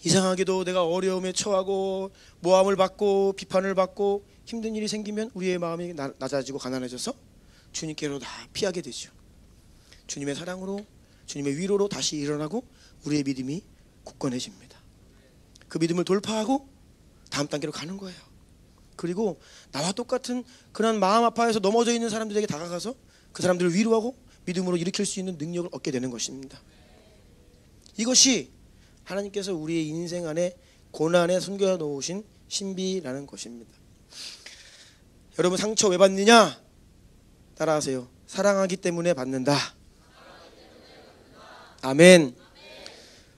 이상하게도 내가 어려움에 처하고 모함을 받고 비판을 받고 힘든 일이 생기면 우리의 마음이 낮아지고 가난해져서 주님께로 다 피하게 되죠. 주님의 사랑으로, 주님의 위로로 다시 일어나고 우리의 믿음이 굳건해집니다. 그 믿음을 돌파하고 다음 단계로 가는 거예요. 그리고 나와 똑같은 그런 마음 아파해서 넘어져 있는 사람들에게 다가가서 그 사람들을 위로하고 믿음으로 일으킬 수 있는 능력을 얻게 되는 것입니다. 이것이 하나님께서 우리의 인생 안에 고난에 숨겨 놓으신 신비라는 것입니다. 여러분, 상처 왜 받느냐? 따라하세요. 사랑하기 때문에 받는다. 아멘.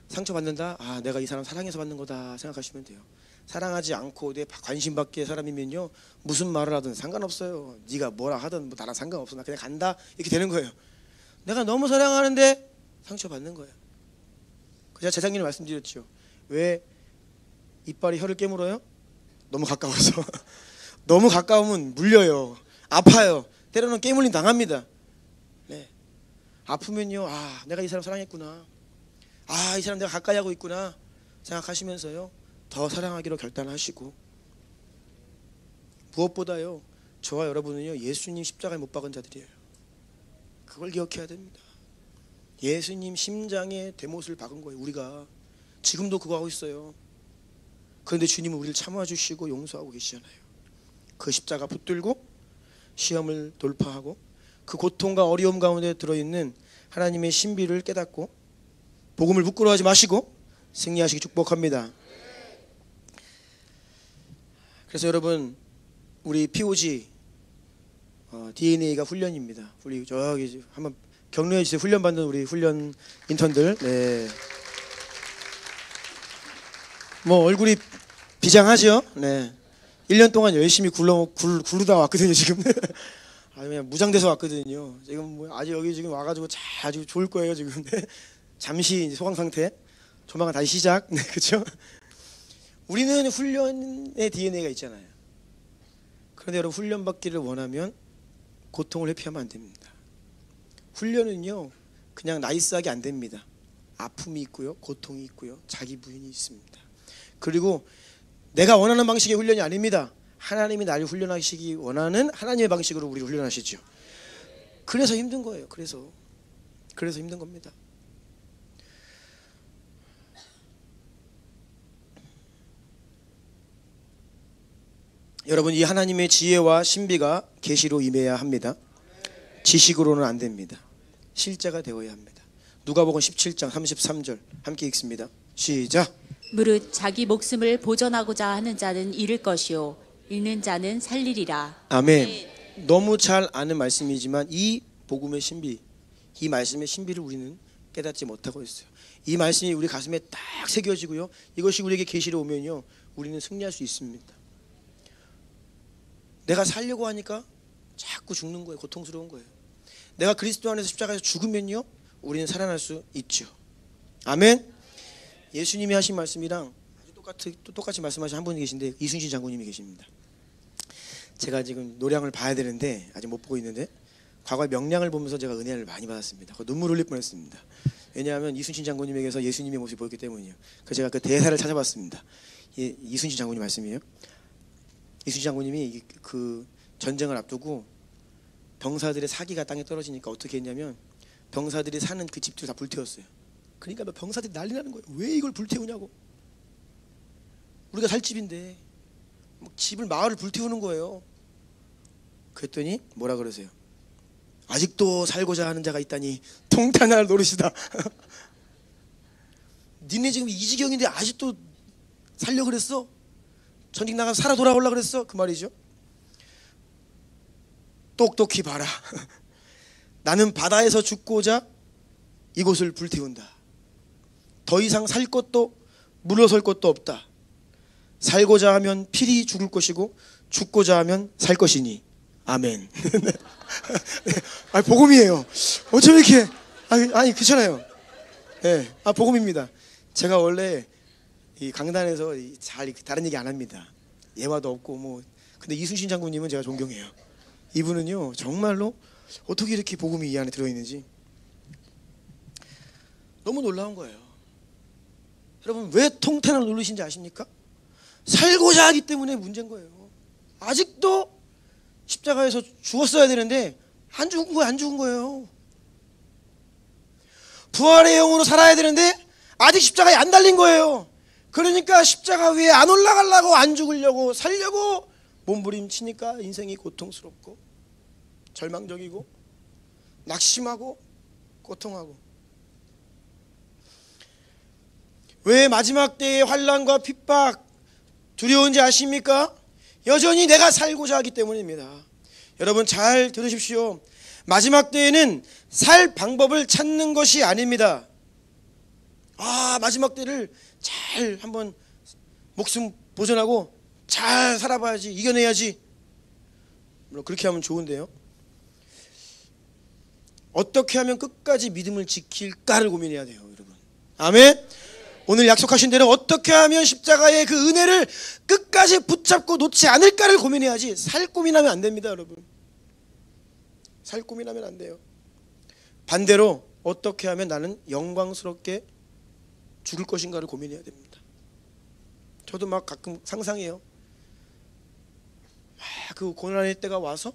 상처 받는다? 아, 내가 이 사람 사랑해서 받는 거다 생각하시면 돼요. 사랑하지 않고 내 관심 받기의 사람이면요, 무슨 말을 하든 상관없어요. 네가 뭐라 하든 뭐 나랑 상관없어, 나 그냥 간다, 이렇게 되는 거예요. 내가 너무 사랑하는데 상처받는 거예요. 제가 재작년에 말씀드렸죠. 왜 이빨이 혀를 깨물어요? 너무 가까워서. 너무 가까우면 물려요, 아파요, 때로는 깨물림 당합니다. 네. 아프면요, 아, 내가 이 사람 사랑했구나, 아, 이 사람 내가 가까이 하고 있구나 생각하시면서요, 더 사랑하기로 결단하시고, 무엇보다요, 저와 여러분은요, 예수님 십자가에 못 박은 자들이에요. 그걸 기억해야 됩니다. 예수님 심장에 대못을 박은 거예요. 우리가 지금도 그거 하고 있어요. 그런데 주님은 우리를 참아주시고 용서하고 계시잖아요. 그 십자가 붙들고 시험을 돌파하고 그 고통과 어려움 가운데 들어있는 하나님의 신비를 깨닫고 복음을 부끄러워하지 마시고 승리하시기 축복합니다. 그래서 여러분, 우리 POG DNA가 훈련입니다. 우리 저기 한번 격려해 주세요. 훈련 받는 우리 훈련 인턴들. 네. 뭐 얼굴이 비장하죠. 네. 1년 동안 열심히 굴르다 왔거든요. 지금 아주 그냥 무장돼서 왔거든요. 지금 뭐 아직 여기 지금 와가지고 아주 좋을 거예요. 지금. 네. 잠시 소강 상태. 조만간 다시 시작. 네, 그렇죠? 우리는 훈련의 DNA가 있잖아요. 그런데 여러분, 훈련 받기를 원하면 고통을 회피하면 안 됩니다. 훈련은요, 그냥 나이스하게 안 됩니다. 아픔이 있고요, 고통이 있고요, 자기 부인이 있습니다. 그리고 내가 원하는 방식의 훈련이 아닙니다. 하나님이 나를 훈련하시기 원하는 하나님의 방식으로 우리를 훈련하시죠. 그래서 힘든 거예요. 그래서 힘든 겁니다. 여러분, 이 하나님의 지혜와 신비가 계시로 임해야 합니다. 지식으로는 안 됩니다. 실제가 되어야 합니다. 누가복음 17장 33절 함께 읽습니다. 시작. 무릇 자기 목숨을 보전하고자 하는 자는 잃을 것이요 잃는 자는 살리리라. 아멘. 너무 잘 아는 말씀이지만 이 복음의 신비, 이 말씀의 신비를 우리는 깨닫지 못하고 있어요. 이 말씀이 우리 가슴에 딱 새겨지고요, 이것이 우리에게 계시로 오면요, 우리는 승리할 수 있습니다. 내가 살려고 하니까 자꾸 죽는 거예요. 고통스러운 거예요. 내가 그리스도 안에서 십자가에서 죽으면요, 우리는 살아날 수 있죠. 아멘. 예수님이 하신 말씀이랑 똑같이 말씀하신 한 분이 계신데, 이순신 장군님이 계십니다. 제가 지금 노량을 봐야 되는데 아직 못 보고 있는데, 과거에 명량을 보면서 제가 은혜를 많이 받았습니다. 눈물 흘릴 뻔했습니다. 왜냐하면 이순신 장군님에게서 예수님의 모습이 보였기 때문이에요. 그래서 제가 그 대사를 찾아봤습니다. 이순신 장군님 말씀이에요. 이순신 장군님이 그 전쟁을 앞두고 병사들의 사기가 땅에 떨어지니까 어떻게 했냐면, 병사들이 사는 그 집들을 다 불태웠어요. 그러니까 병사들이 난리 나는 거예요. 왜 이걸 불태우냐고. 우리가 살 집인데 집을, 마을을 불태우는 거예요. 그랬더니 뭐라 그러세요? 아직도 살고자 하는 자가 있다니 통탄할 노릇이다. 니네 지금 이 지경인데 아직도 살려 그랬어? 전직 나가서 살아 돌아오려 그랬어? 그 말이죠. 똑똑히 봐라. 나는 바다에서 죽고자 이곳을 불태운다. 더 이상 살 것도 물러설 것도 없다. 살고자 하면 필히 죽을 것이고 죽고자 하면 살 것이니 아멘. 아, 복음이에요. 어쩜 이렇게 아니 그렇잖아요. 네, 복음입니다. 제가 원래 이 강단에서 잘 다른 얘기 안 합니다. 예화도 없고 뭐. 근데 이순신 장군님은 제가 존경해요. 이분은요 정말로 어떻게 이렇게 복음이 이 안에 들어있는지 너무 놀라운 거예요. 여러분 왜 통탄을 누르신지 아십니까? 살고자 하기 때문에 문제인 거예요. 아직도 십자가에서 죽었어야 되는데 안 죽은 거예요. 부활의 영으로 살아야 되는데 아직 십자가에 안 달린 거예요. 그러니까 십자가 위에 안 올라가려고, 안 죽으려고, 살려고 몸부림치니까 인생이 고통스럽고 절망적이고 낙심하고 고통하고. 왜 마지막 때의 환난과 핍박 두려운지 아십니까? 여전히 내가 살고자 하기 때문입니다. 여러분 잘 들으십시오. 마지막 때에는 살 방법을 찾는 것이 아닙니다. 마지막 때를 잘 한번 목숨 보존하고 잘 살아봐야지, 이겨내야지. 물론 그렇게 하면 좋은데요, 어떻게 하면 끝까지 믿음을 지킬까를 고민해야 돼요, 여러분. 아멘. 오늘 약속하신 대로 어떻게 하면 십자가의 그 은혜를 끝까지 붙잡고 놓지 않을까를 고민해야지 살 고민하면 안 됩니다, 여러분. 살 고민하면 안 돼요. 반대로 어떻게 하면 나는 영광스럽게 죽을 것인가를 고민해야 됩니다. 저도 막 가끔 상상해요. 그 고난의 때가 와서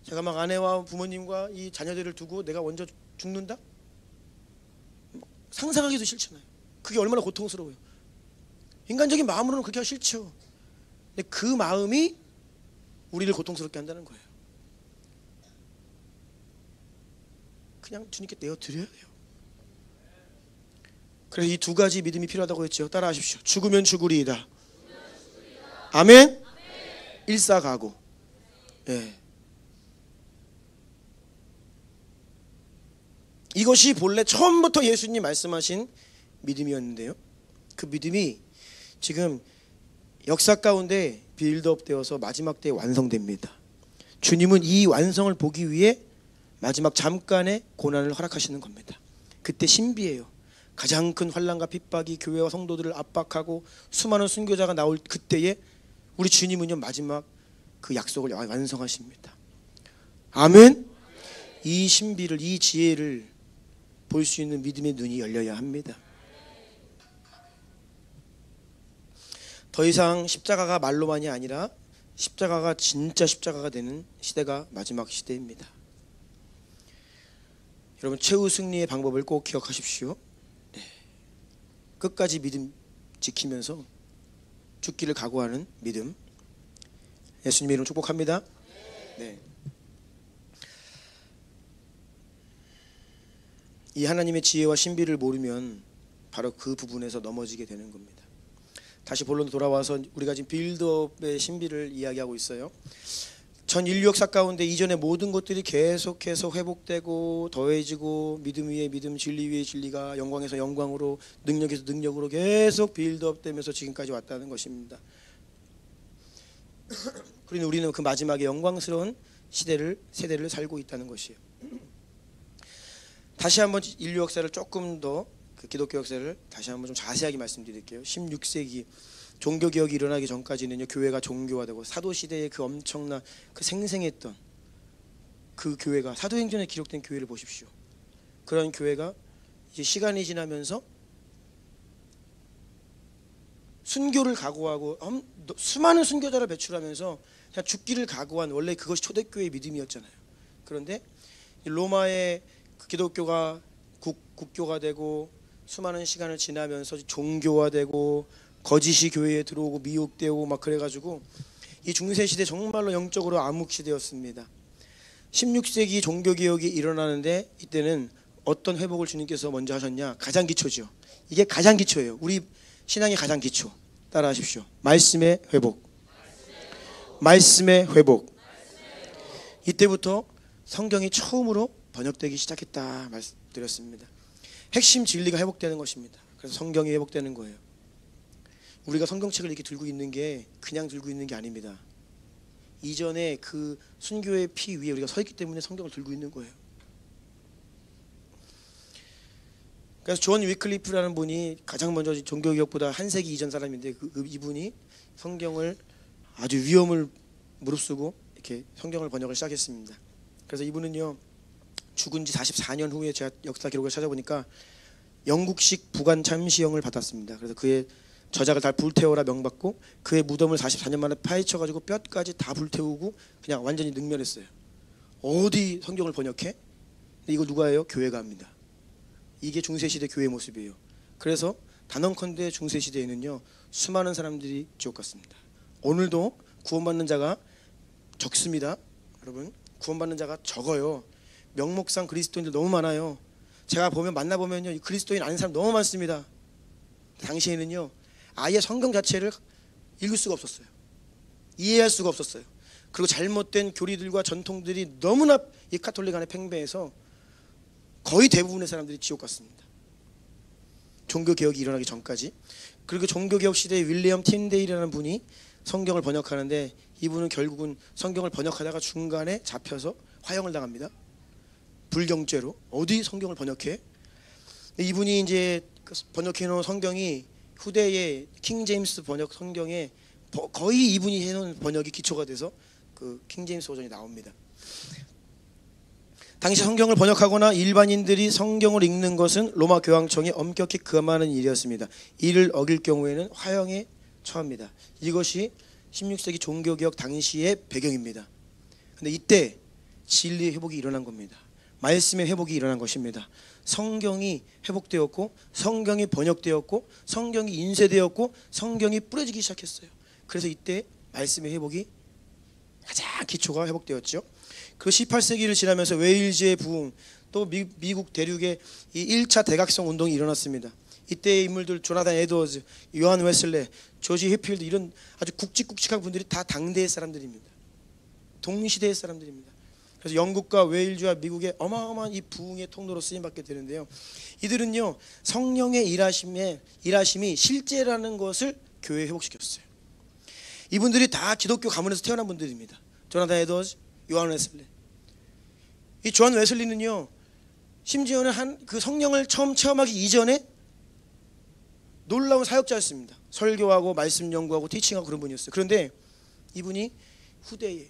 제가 막 아내와 부모님과 이 자녀들을 두고 내가 먼저 죽는다? 상상하기도 싫잖아요. 그게 얼마나 고통스러워요. 인간적인 마음으로는 그렇게 하기 싫죠. 근데 그 마음이 우리를 고통스럽게 한다는 거예요. 그냥 주님께 내어드려야 돼요. 그래서 이 두 가지 믿음이 필요하다고 했죠. 따라하십시오. 죽으면 죽으리이다. 아멘. 일사가고. 예. 이것이 본래 처음부터 예수님 말씀하신 믿음이었는데요, 그 믿음이 지금 역사 가운데 빌드업 되어서 마지막 때에 완성됩니다. 주님은 이 완성을 보기 위해 마지막 잠깐의 고난을 허락하시는 겁니다. 그때 신비예요. 가장 큰 환난과 핍박이 교회와 성도들을 압박하고 수많은 순교자가 나올 그때에 우리 주님은요 마지막 그 약속을 완성하십니다. 아멘. 이 신비를, 이 지혜를 볼 수 있는 믿음의 눈이 열려야 합니다. 더 이상 십자가가 말로만이 아니라 십자가가 진짜 십자가가 되는 시대가 마지막 시대입니다. 여러분 최후 승리의 방법을 꼭 기억하십시오. 네. 끝까지 믿음 지키면서 죽기를 각오하는 믿음, 예수님의 이름으로 축복합니다. 네. 이 하나님의 지혜와 신비를 모르면 바로 그 부분에서 넘어지게 되는 겁니다. 다시 본론으로 돌아와서 우리가 지금 빌드업의 신비를 이야기하고 있어요. 전 인류 역사 가운데 이전의 모든 것들이 계속해서 회복되고 더해지고 믿음 위에 믿음, 진리 위에 진리가 영광에서 영광으로, 능력에서 능력으로 계속 빌드업 되면서 지금까지 왔다는 것입니다. 그러니 우리는 그 마지막에 영광스러운 세대를 살고 있다는 것이에요. 다시 한번 인류 역사를 조금 더, 그 기독교 역사를 다시 한번 좀 자세하게 말씀드릴게요. 16세기 종교개혁이 일어나기 전까지는요, 교회가 종교화되고 사도시대의 그 엄청난 그 생생했던 그 교회가, 사도행전에 기록된 교회를 보십시오. 그런 교회가 이제 시간이 지나면서 순교를 각오하고 수많은 순교자를 배출하면서 그냥 죽기를 각오한, 원래 그것이 초대교회의 믿음이었잖아요. 그런데 로마의 그 기독교가 국교가 되고 수많은 시간을 지나면서 종교화되고 거짓이 교회에 들어오고 미혹되고 막 그래가지고 이 중세시대 정말로 영적으로 암흑시대였습니다. 16세기 종교개혁이 일어나는데 이때는 어떤 회복을 주님께서 먼저 하셨냐? 가장 기초죠. 이게 가장 기초예요. 우리 신앙의 가장 기초. 따라하십시오. 말씀의 회복. 말씀의 회복. 이때부터 성경이 처음으로 번역되기 시작했다 말씀드렸습니다. 핵심 진리가 회복되는 것입니다. 그래서 성경이 회복되는 거예요. 우리가 성경책을 이렇게 들고 있는 게 그냥 들고 있는 게 아닙니다. 이전에 그 순교의 피 위에 우리가 서 있기 때문에 성경을 들고 있는 거예요. 그래서 존 위클리프라는 분이 가장 먼저 종교개혁보다 한 세기 이전 사람인데 이분이 성경을 아주 위험을 무릅쓰고 이렇게 성경을 번역을 시작했습니다. 그래서 이분은요 죽은 지 44년 후에 제가 역사 기록을 찾아보니까 영국식 부관 참시형을 받았습니다. 그래서 그의 저작을 다 불태워라 명받고 그의 무덤을 44년 만에 파헤쳐가지고 뼈까지 다 불태우고 그냥 완전히 능멸했어요. 어디 성경을 번역해? 근데 이거 누가 해요? 교회가 합니다. 이게 중세시대 교회 모습이에요. 그래서 단언컨대 중세시대에는요 수많은 사람들이 지옥 갔습니다. 오늘도 구원받는 자가 적습니다. 여러분 구원받는 자가 적어요. 명목상 그리스도인들 너무 많아요. 제가 만나보면요 그리스도인 아닌 사람 너무 많습니다. 당시에는요 아예 성경 자체를 읽을 수가 없었어요. 이해할 수가 없었어요. 그리고 잘못된 교리들과 전통들이 너무나 이 카톨릭 안에 팽배해서 거의 대부분의 사람들이 지옥 갔습니다. 종교개혁이 일어나기 전까지. 그리고 종교개혁 시대에 윌리엄 틴데일이라는 분이 성경을 번역하는데 이분은 결국은 성경을 번역하다가 중간에 잡혀서 화형을 당합니다. 불경죄로. 어디 성경을 번역해? 이분이 이제 번역해 놓은 성경이 후대의 킹 제임스 번역 성경에 거의 이분이 해놓은 번역이 기초가 돼서 그 킹 제임스 버전이 나옵니다. 당시 성경을 번역하거나 일반인들이 성경을 읽는 것은 로마 교황청이 엄격히 금하는 일이었습니다. 이를 어길 경우에는 화형에 처합니다. 이것이 16세기 종교개혁 당시의 배경입니다. 근데 이때 진리의 회복이 일어난 겁니다. 말씀의 회복이 일어난 것입니다. 성경이 회복되었고 성경이 번역되었고 성경이 인쇄되었고 성경이 뿌려지기 시작했어요. 그래서 이때 말씀의 회복이 가장 기초가 회복되었죠. 그 18세기를 지나면서 웨일즈의 부흥 또 미국 대륙의 이 1차 대각성 운동이 일어났습니다. 이때의 인물들 조나단 에드워즈, 요한 웨슬레, 조지 휘필드 이런 아주 굵직굵직한 분들이 다 당대의 사람들입니다. 동시대의 사람들입니다. 그래서 영국과 웨일즈와 미국의 어마어마한 이 부흥의 통로로 쓰임받게 되는데요. 이들은요 성령의 일하심이 실제라는 것을 교회에 회복시켰어요. 이분들이 다 기독교 가문에서 태어난 분들입니다. 조나단 에드워즈, 요한 웨슬리. 이 조한 웨슬리는요 심지어는 그 성령을 처음 체험하기 이전에 놀라운 사역자였습니다. 설교하고 말씀 연구하고 티칭하고 그런 분이었어요. 그런데 이분이 후대에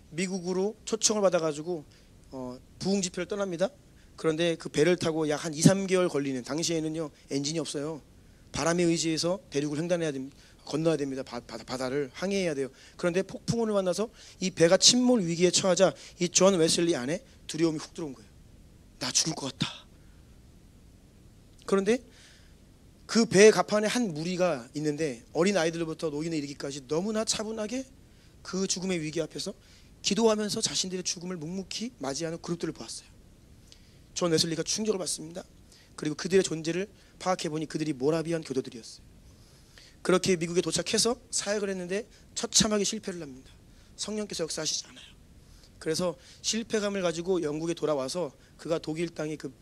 미국으로 초청을 받아가지고 부흥 집회를 떠납니다. 그런데 그 배를 타고 약 한 2, 3개월 걸리는 당시에는요 엔진이 없어요. 바람에 의지해서 대륙을 횡단해야 됩니다. 건너야 됩니다. 바다를 항해해야 돼요. 그런데 폭풍우를 만나서 이 배가 침몰 위기에 처하자 이 존 웨슬리 안에 두려움이 훅 들어온 거예요. 나 죽을 것 같다. 그런데 그 배 갑판에 한 무리가 있는데 어린 아이들부터 노인에 이르기까지 너무나 차분하게 그 죽음의 위기 앞에서 기도하면서 자신들의 죽음을 묵묵히 맞이하는 그룹들을 보았어요. 존 웨슬리가 충격을 받습니다. 그리고 그들의 존재를 파악해보니 그들이 모라비안 교도들이었어요. 그렇게 미국에 도착해서 사역을 했는데 처참하게 실패를 합니다. 성령께서 역사하시지 않아요. 그래서 실패감을 가지고 영국에 돌아와서 그가 독일 땅의 그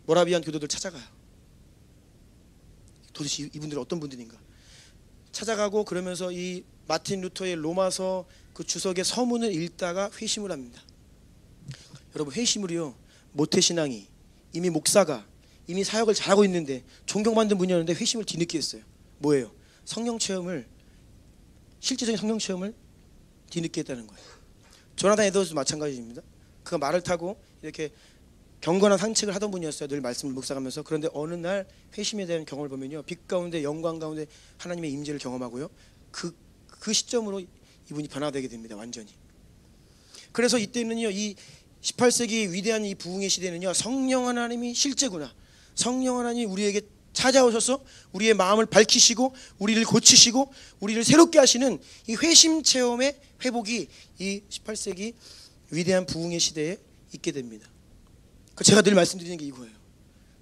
모라비안 교도들 찾아가요. 도대체 이분들은 어떤 분들인가 찾아가고 그러면서 이 마틴 루터의 로마서 그 주석의 서문을 읽다가 회심을 합니다. 여러분 회심을요 모태신앙이 이미 목사가 이미 사역을 잘하고 있는데 존경받는 분이었는데 회심을 뒤늦게 했어요. 뭐예요? 실제적인 성령 체험을 뒤늦게 했다는 거예요. 조나단 에드워즈도 마찬가지입니다. 그가 말을 타고 이렇게 경건한 산책을 하던 분이었어요. 늘 말씀을 묵상하면서. 그런데 어느 날 회심에 대한 경험을 보면요 빛 가운데 영광 가운데 하나님의 임재를 경험하고요 그 시점으로 이분이 변화되게 됩니다. 완전히. 그래서 이때는요 이 18세기 위대한 이 부흥의 시대는요 성령 하나님이 실제구나. 성령 하나님이 우리에게 찾아오셔서 우리의 마음을 밝히시고 우리를 고치시고 우리를 새롭게 하시는 이 회심 체험의 회복이 이 18세기 위대한 부흥의 시대에 있게 됩니다. 제가 늘 말씀드리는 게 이거예요.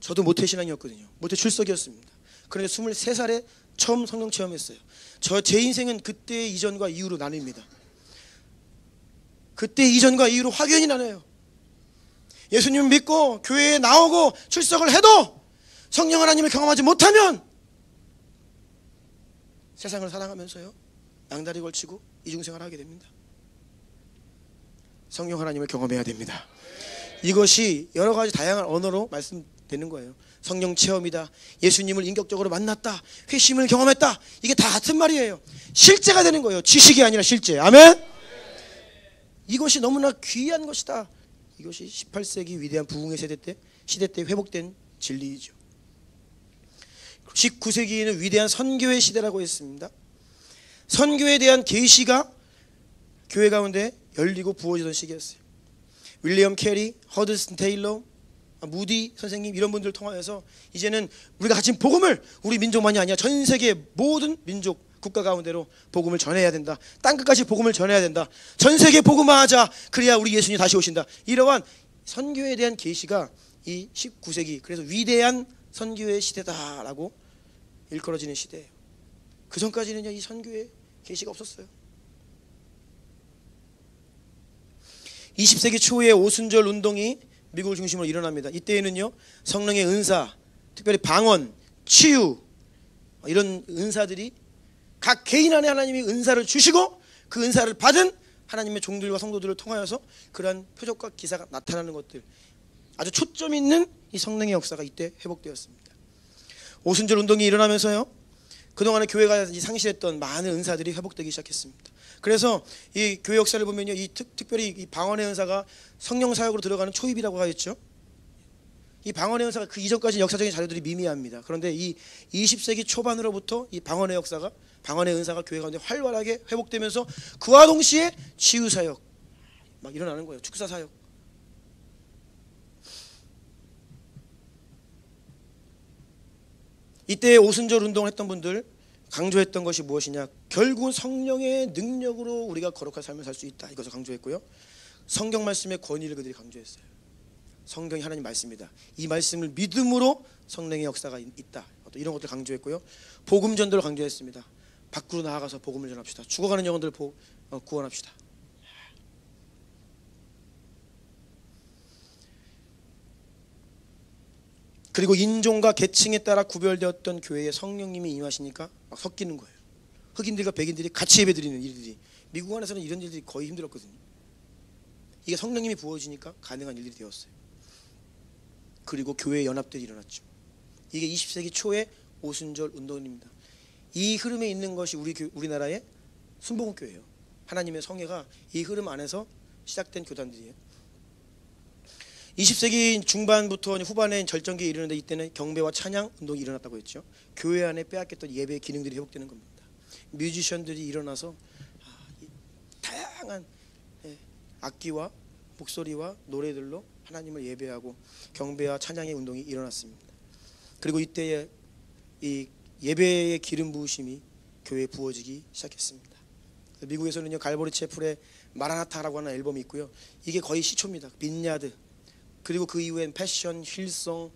저도 모태신앙이었거든요. 모태 출석이었습니다. 그런데 23살에 처음 성령 체험했어요. 제 인생은 그때 이전과 이후로 나뉩니다. 그때 이전과 이후로 확연히 나눠요. 예수님을 믿고 교회에 나오고 출석을 해도 성령 하나님을 경험하지 못하면 세상을 사랑하면서요 양다리 걸치고 이중생활을 하게 됩니다. 성령 하나님을 경험해야 됩니다. 이것이 여러 가지 다양한 언어로 말씀되는 거예요. 성령 체험이다, 예수님을 인격적으로 만났다, 회심을 경험했다, 이게 다 같은 말이에요. 실제가 되는 거예요. 지식이 아니라 실제. 아멘. 이것이 너무나 귀한 것이다. 이것이 18세기 위대한 부흥의 시대 때 회복된 진리이죠. 19세기에는 위대한 선교의 시대라고 했습니다. 선교에 대한 계시가 교회 가운데 열리고 부어지던 시기였어요. 윌리엄 캐리, 허드슨 테일러, 무디 선생님 이런 분들을 통하여서 이제는 우리가 가진 복음을 우리 민족만이 아니라 전 세계 모든 민족 국가 가운데로 복음을 전해야 된다. 땅끝까지 복음을 전해야 된다. 전 세계 복음화하자. 그래야 우리 예수님이 다시 오신다. 이러한 선교에 대한 계시가 이 19세기 그래서 위대한 선교의 시대다라고 일컬어지는 시대예요. 그 전까지는요 이 선교의 계시가 없었어요. 20세기 초에 오순절 운동이 미국을 중심으로 일어납니다. 이때에는요 성령의 은사, 특별히 방언, 치유 이런 은사들이 각 개인 안에 하나님이 은사를 주시고 그 은사를 받은 하나님의 종들과 성도들을 통하여서 그러한 표적과 기사가 나타나는 것들, 아주 초점 있는 이 성령의 역사가 이때 회복되었습니다. 오순절 운동이 일어나면서요 그동안에 교회가 상실했던 많은 은사들이 회복되기 시작했습니다. 그래서 이 교회 역사를 보면요 특별히 이 방언의 은사가 성령 사역으로 들어가는 초입이라고 하였죠. 이 방언의 은사가 그 이전까지 역사적인 자료들이 미미합니다. 그런데 이 20세기 초반으로부터 이 방언의 역사가, 방언의 은사가 교회 가운데 활발하게 회복되면서 그와 동시에 치유 사역 막 일어나는 거예요. 축사 사역. 이때 오순절 운동을 했던 분들 강조했던 것이 무엇이냐? 결국은 성령의 능력으로 우리가 거룩한 삶을 살 수 있다. 이것을 강조했고요. 성경 말씀의 권위를 그들이 강조했어요. 성경이 하나님 말씀이다. 이 말씀을 믿음으로 성령의 역사가 있다. 이런 것들 강조했고요. 복음 전도를 강조했습니다. 밖으로 나아가서 복음을 전합시다. 죽어가는 영혼들을 구원합시다. 그리고 인종과 계층에 따라 구별되었던 교회에 성령님이 임하시니까 막 섞이는 거예요. 흑인들과 백인들이 같이 예배드리는 일들이, 미국 안에서는 이런 일들이 거의 힘들었거든요. 이게 성령님이 부어지니까 가능한 일들이 되었어요. 그리고 교회 연합들이 일어났죠. 이게 20세기 초의 오순절 운동입니다. 이 흐름에 있는 것이 우리나라의 순복음교회예요. 하나님의 성회가 이 흐름 안에서 시작된 교단들이에요. 20세기 중반부터 후반에 절정기에 이르는데 이때는 경배와 찬양 운동이 일어났다고 했죠. 교회 안에 빼앗겼던 예배의 기능들이 회복되는 겁니다. 뮤지션들이 일어나서 다양한 악기와 목소리와 노래들로 하나님을 예배하고 경배와 찬양의 운동이 일어났습니다. 그리고 이때에 이 예배의 기름 부으심이 교회에 부어지기 시작했습니다. 미국에서는요 갈보리 채플의 마라나타라고 하는 앨범이 있고요. 이게 거의 시초입니다. 빈야드, 그리고 그 이후엔 패션, 힐송,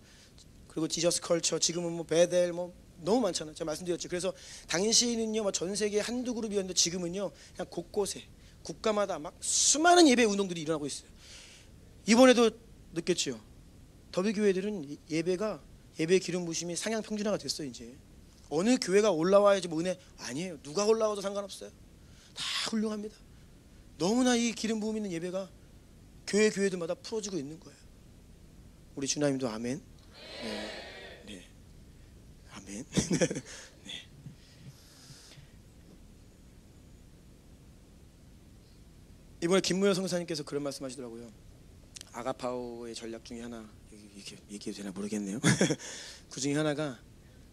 그리고 지저스 컬처, 지금은 뭐 베델 너무 많잖아요. 제가 말씀드렸죠. 그래서 당시에는요 전 세계 한두 그룹이었는데 지금은요 그냥 곳곳에 국가마다 막 수많은 예배 운동들이 일어나고 있어요. 이번에도 느꼈죠. 더비교회들은 예배 기름 부심이 상향 평준화가 됐어요. 이제 어느 교회가 올라와야지 뭐 은혜 아니에요. 누가 올라와도 상관없어요. 다 훌륭합니다. 너무나 이 기름 부음 있는 예배가 교회들마다 풀어지고 있는 거예요. 우리 주나님도 아멘. 네. 아멘. 네. 이번에 김무열 성사님께서 그런 말씀하시더라고요. 아가파오의 전략 중에 하나, 이렇게 얘기해도 되나 모르겠네요. 그 중에 하나가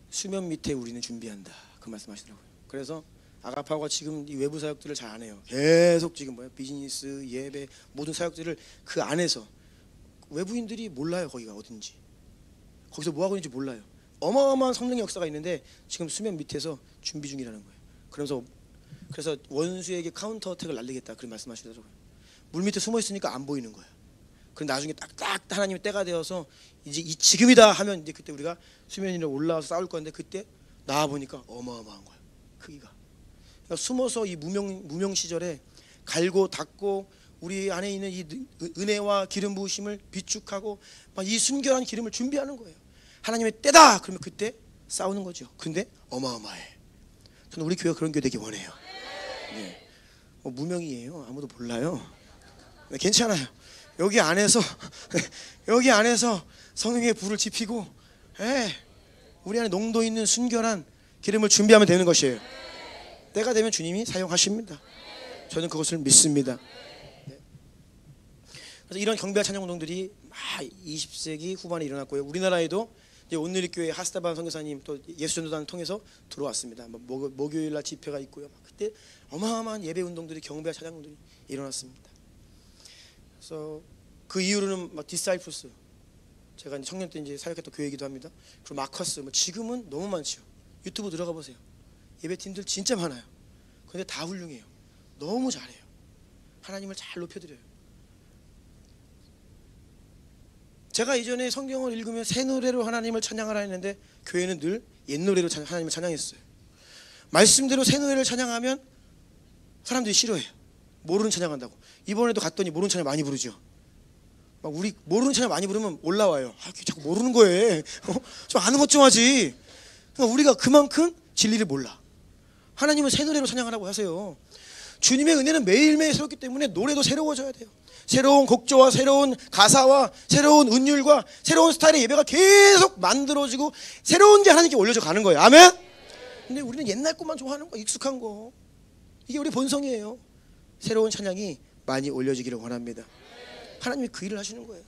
수면 밑에 우리는 준비한다. 그 말씀하시더라고요. 그래서 아가파오가 지금 이 외부 사역들을 잘 안 해요. 계속 지금 비즈니스, 예배 모든 사역들을 그 안에서 외부인들이 몰라요. 거기가 어딘지, 거기서 뭐 하고 있는지 몰라요. 어마어마한 성령의 역사가 있는데 지금 수면 밑에서 준비 중이라는 거예요. 그래서 원수에게 카운터 어택을 날리겠다 그런 말씀하시더라고요. 물 밑에 숨어 있으니까 안 보이는 거예요. 그런데 나중에 딱 하나님의 때가 되어서 이제 지금이다 하면 이제 그때 우리가 수면 위로 올라와서 싸울 건데 그때 나와 보니까 어마어마한 거야. 크기가. 그러니까 숨어서 이 무명 시절에 갈고 닦고 우리 안에 있는 이 은혜와 기름 부으심을 비축하고 막 이 순결한 기름을 준비하는 거예요. 하나님의 때다 그러면 그때 싸우는 거죠. 근데 어마어마해. 저는 우리 교회가 그런 교회 되기 원해요. 네. 뭐 무명이에요. 아무도 몰라요. 네, 괜찮아요. 여기 안에서 성령의 불을 지피고 우리 안에 농도 있는 순결한 기름을 준비하면 되는 것이에요. 때가 되면 주님이 사용하십니다. 저는 그것을 믿습니다. 그래서 이런 경배와 찬양 운동들이 20세기 후반에 일어났고요. 우리나라에도 이제 온누리교회 하스타반 선교사님 또 예수전도단을 통해서 들어왔습니다. 목요일날 집회가 있고요. 그때 어마어마한 예배 운동들이 경배와 찬양 운동들이 일어났습니다. 그래서 그 이후로는 막 디사이플스, 제가 이제 청년 때 이제 사역했던 교회이기도 합니다. 그리고 마커스, 지금은 너무 많죠. 유튜브 들어가 보세요. 예배팀들 진짜 많아요. 근데 다 훌륭해요. 너무 잘해요. 하나님을 잘 높여드려요. 제가 이전에 성경을 읽으면 새 노래로 하나님을 찬양하라 했는데 교회는 늘 옛 노래로 하나님을 찬양했어요. 말씀대로 새 노래를 찬양하면 사람들이 싫어해요. 모르는 찬양한다고. 이번에도 갔더니 모르는 찬양 많이 부르죠. 막 우리 모르는 찬양 많이 부르면 올라와요. 자꾸 모르는 거에 좀 아는 것 좀 하지. 그러니까 우리가 그만큼 진리를 몰라. 하나님은 새 노래로 찬양하라고 하세요. 주님의 은혜는 매일매일 새롭기 때문에 노래도 새로워져야 돼요. 새로운 곡조와 새로운 가사와 새로운 은율과 새로운 스타일의 예배가 계속 만들어지고 새로운 게 하나님께 올려져 가는 거예요. 아멘? 근데 우리는 옛날 것만 좋아하는 거, 익숙한 거. 이게 우리 본성이에요. 새로운 찬양이 많이 올려지기를 원합니다. 하나님이 그 일을 하시는 거예요.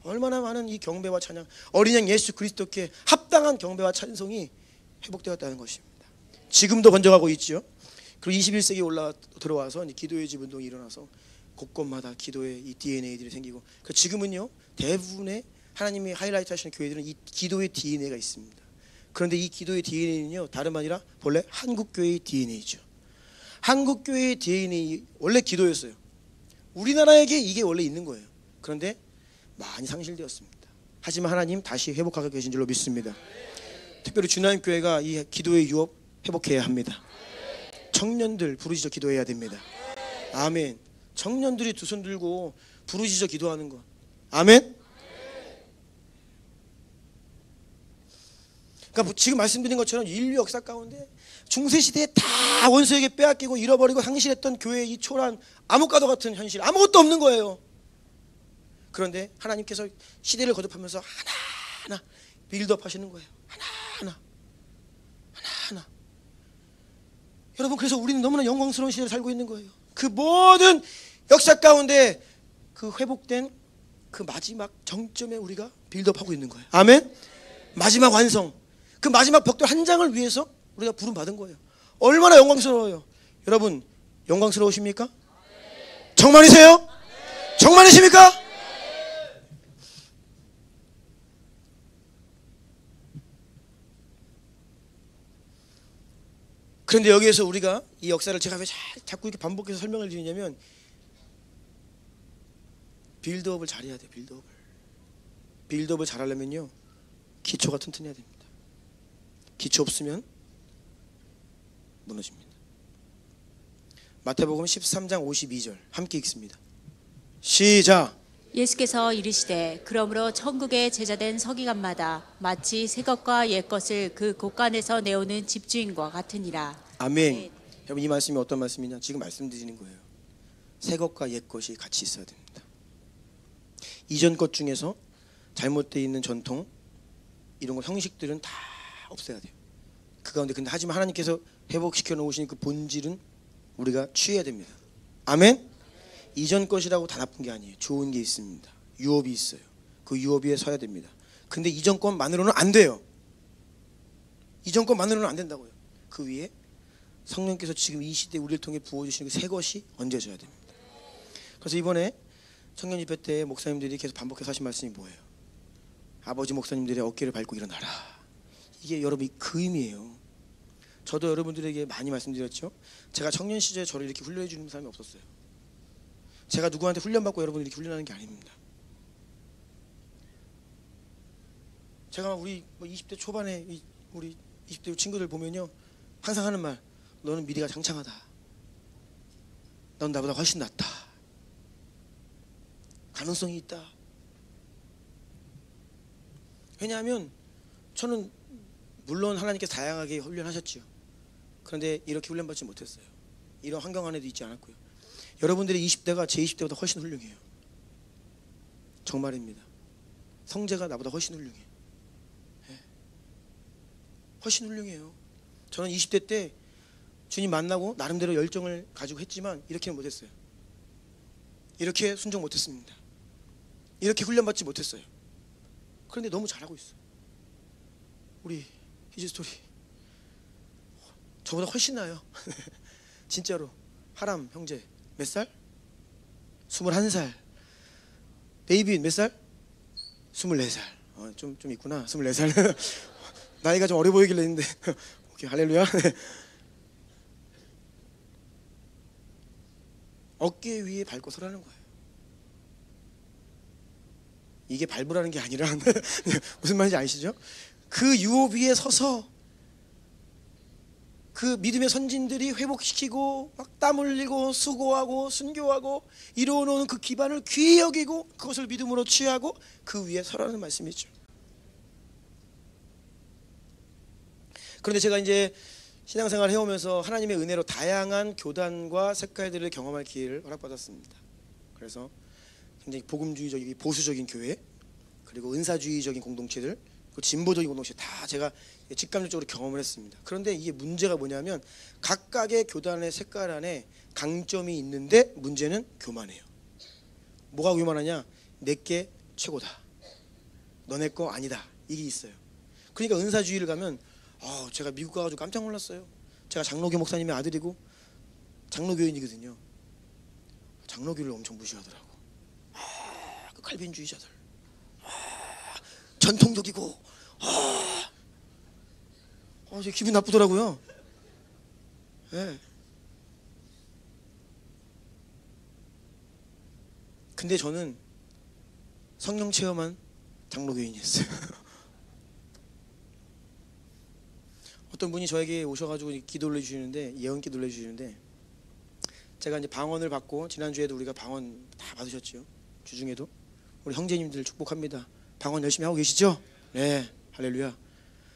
얼마나 많은 이 경배와 찬양, 어린 양 예수 그리스도께 합당한 경배와 찬송이 회복되었다는 것입니다. 지금도 번져가고 있죠. 그리고 21세기 들어와서 기도의 집 운동이 일어나서 곳곳마다 기도의 이 DNA들이 생기고, 지금은요 대부분의 하나님이 하이라이트 하시는 교회들은 이 기도의 DNA가 있습니다. 그런데 이 기도의 DNA는요 다름 아니라 본래 한국교회의 DNA죠. 한국교회의 DNA 원래 기도였어요. 우리나라에게 이게 원래 있는 거예요. 그런데 많이 상실되었습니다. 하지만 하나님 다시 회복하고 계신 줄로 믿습니다. 특별히 주나님교회가 이 기도의 유업 회복해야 합니다. 청년들 부르짖어 기도해야 됩니다. 아멘. 청년들이 두 손 들고 부르짖어 기도하는 것. 아멘. 그러니까 지금 말씀드린 것처럼 인류 역사 가운데 중세시대에 다 원수에게 빼앗기고 잃어버리고 상실했던 교회의 이 초라한 암흑과도 같은 현실, 아무것도 없는 거예요. 그런데 하나님께서 시대를 거듭하면서 하나하나 빌드업 하시는 거예요. 하나하나. 여러분, 그래서 우리는 너무나 영광스러운 시대를 살고 있는 거예요. 그 모든 역사 가운데 그 회복된 그 마지막 정점에 우리가 빌드업하고 있는 거예요. 아멘. 마지막 완성, 그 마지막 벽돌 한 장을 위해서 우리가 부름 받은 거예요. 얼마나 영광스러워요. 여러분, 영광스러우십니까? 정말이세요? 정말이십니까? 그런데 여기에서 우리가 이 역사를 제가 왜 자꾸 이렇게 반복해서 설명을 드리냐면, 빌드업을 잘해야 돼. 빌드업을 잘하려면요 기초가 튼튼해야 됩니다. 기초 없으면 무너집니다. 마태복음 13장 52절 함께 읽습니다. 시작. 예수께서 이르시되 그러므로 천국에 제자된 서기관마다 마치 새 것과 옛 것을 그 곳간에서 내오는 집주인과 같으니라. 아멘. 네. 여러분, 이 말씀이 어떤 말씀이냐? 지금 말씀드리는 거예요. 새 것과 옛 것이 같이 있어야 됩니다. 이전 것 중에서 잘못되어 있는 전통, 이런 거 형식들은 다 없애야 돼요. 그 가운데 근데 하지만 하나님께서 회복시켜 놓으신 그 본질은 우리가 취해야 됩니다. 아멘. 이전 것이라고 다 나쁜 게 아니에요. 좋은 게 있습니다. 유업이 있어요. 그 유업 위에 서야 됩니다. 근데 이전 것만으로는 안 돼요. 이전 것만으로는 안 된다고요. 그 위에 성령께서 지금 이 시대에 우리를 통해 부어주시는 그 새 것이 얹어져야 됩니다. 그래서 이번에 청년 집회 때 목사님들이 계속 반복해서 하신 말씀이 뭐예요? 아버지 목사님들의 어깨를 밟고 일어나라. 이게 여러분 그 의미예요. 저도 여러분들에게 많이 말씀드렸죠. 제가 청년 시절에 저를 이렇게 훈련해 주는 사람이 없었어요. 제가 누구한테 훈련받고 여러분을 이렇게 훈련하는 게 아닙니다. 제가 우리 20대 초반에 우리 20대 친구들 보면요, 항상 하는 말, 너는 미래가 장창하다. 넌 나보다 훨씬 낫다. 가능성이 있다. 왜냐하면 저는 물론 하나님께서 다양하게 훈련하셨지요. 그런데 이렇게 훈련받지 못했어요. 이런 환경 안에도 있지 않았고요. 여러분들의 20대가 제 20대보다 훨씬 훌륭해요. 정말입니다. 성재가 나보다 훨씬 훌륭해. 훨씬 훌륭해요. 저는 20대 때 주님 만나고 나름대로 열정을 가지고 했지만 이렇게는 못했어요. 이렇게 순종 못했습니다. 이렇게 훈련받지 못했어요. 그런데 너무 잘하고 있어. 우리 히지스토리 저보다 훨씬 나아요. 진짜로. 하람 형제 몇 살? 21살. 데이빗 몇 살? 24살. 좀 있구나. 24살. 나이가 좀 어려 보이길래 했는데 오케이, 할렐루야. 어깨 위에 밟고 서라는 거예요. 이게 밟으라는 게 아니라 무슨 말인지 아시죠? 그 유업 위에 서서 그 믿음의 선진들이 회복시키고 막 땀 흘리고 수고하고 순교하고 이루어놓은 그 기반을 귀히 여기고 그것을 믿음으로 취하고 그 위에 서라는 말씀이죠. 그런데 제가 이제 신앙생활을 해오면서 하나님의 은혜로 다양한 교단과 색깔들을 경험할 기회를 허락받았습니다. 그래서 굉장히 복음주의적인 보수적인 교회, 그리고 은사주의적인 공동체들, 그리고 진보적인 공동체 다 제가 직감적으로 경험을 했습니다. 그런데 이게 문제가 뭐냐면 각각의 교단의 색깔 안에 강점이 있는데 문제는 교만해요. 뭐가 교만하냐? 내게 최고다. 너네 거 아니다. 이게 있어요. 그러니까 은사주의를 가면 제가 미국 가가지고 깜짝 놀랐어요. 제가 장로교 목사님의 아들이고 장로교인이거든요. 장로교를 엄청 무시하더라고. 그 칼빈주의자들. 전통적이고. 제 기분 나쁘더라고요. 네. 근데 저는 성령 체험한 장로교인이었어요. 어떤 분이 저에게 오셔가지고 기도를 해주시는데, 예언 기도를 해주시는데, 제가 이제 방언을 받고, 지난주에도 우리가 방언 다 받으셨죠. 주중에도 우리 형제님들 축복합니다. 방언 열심히 하고 계시죠? 네, 할렐루야.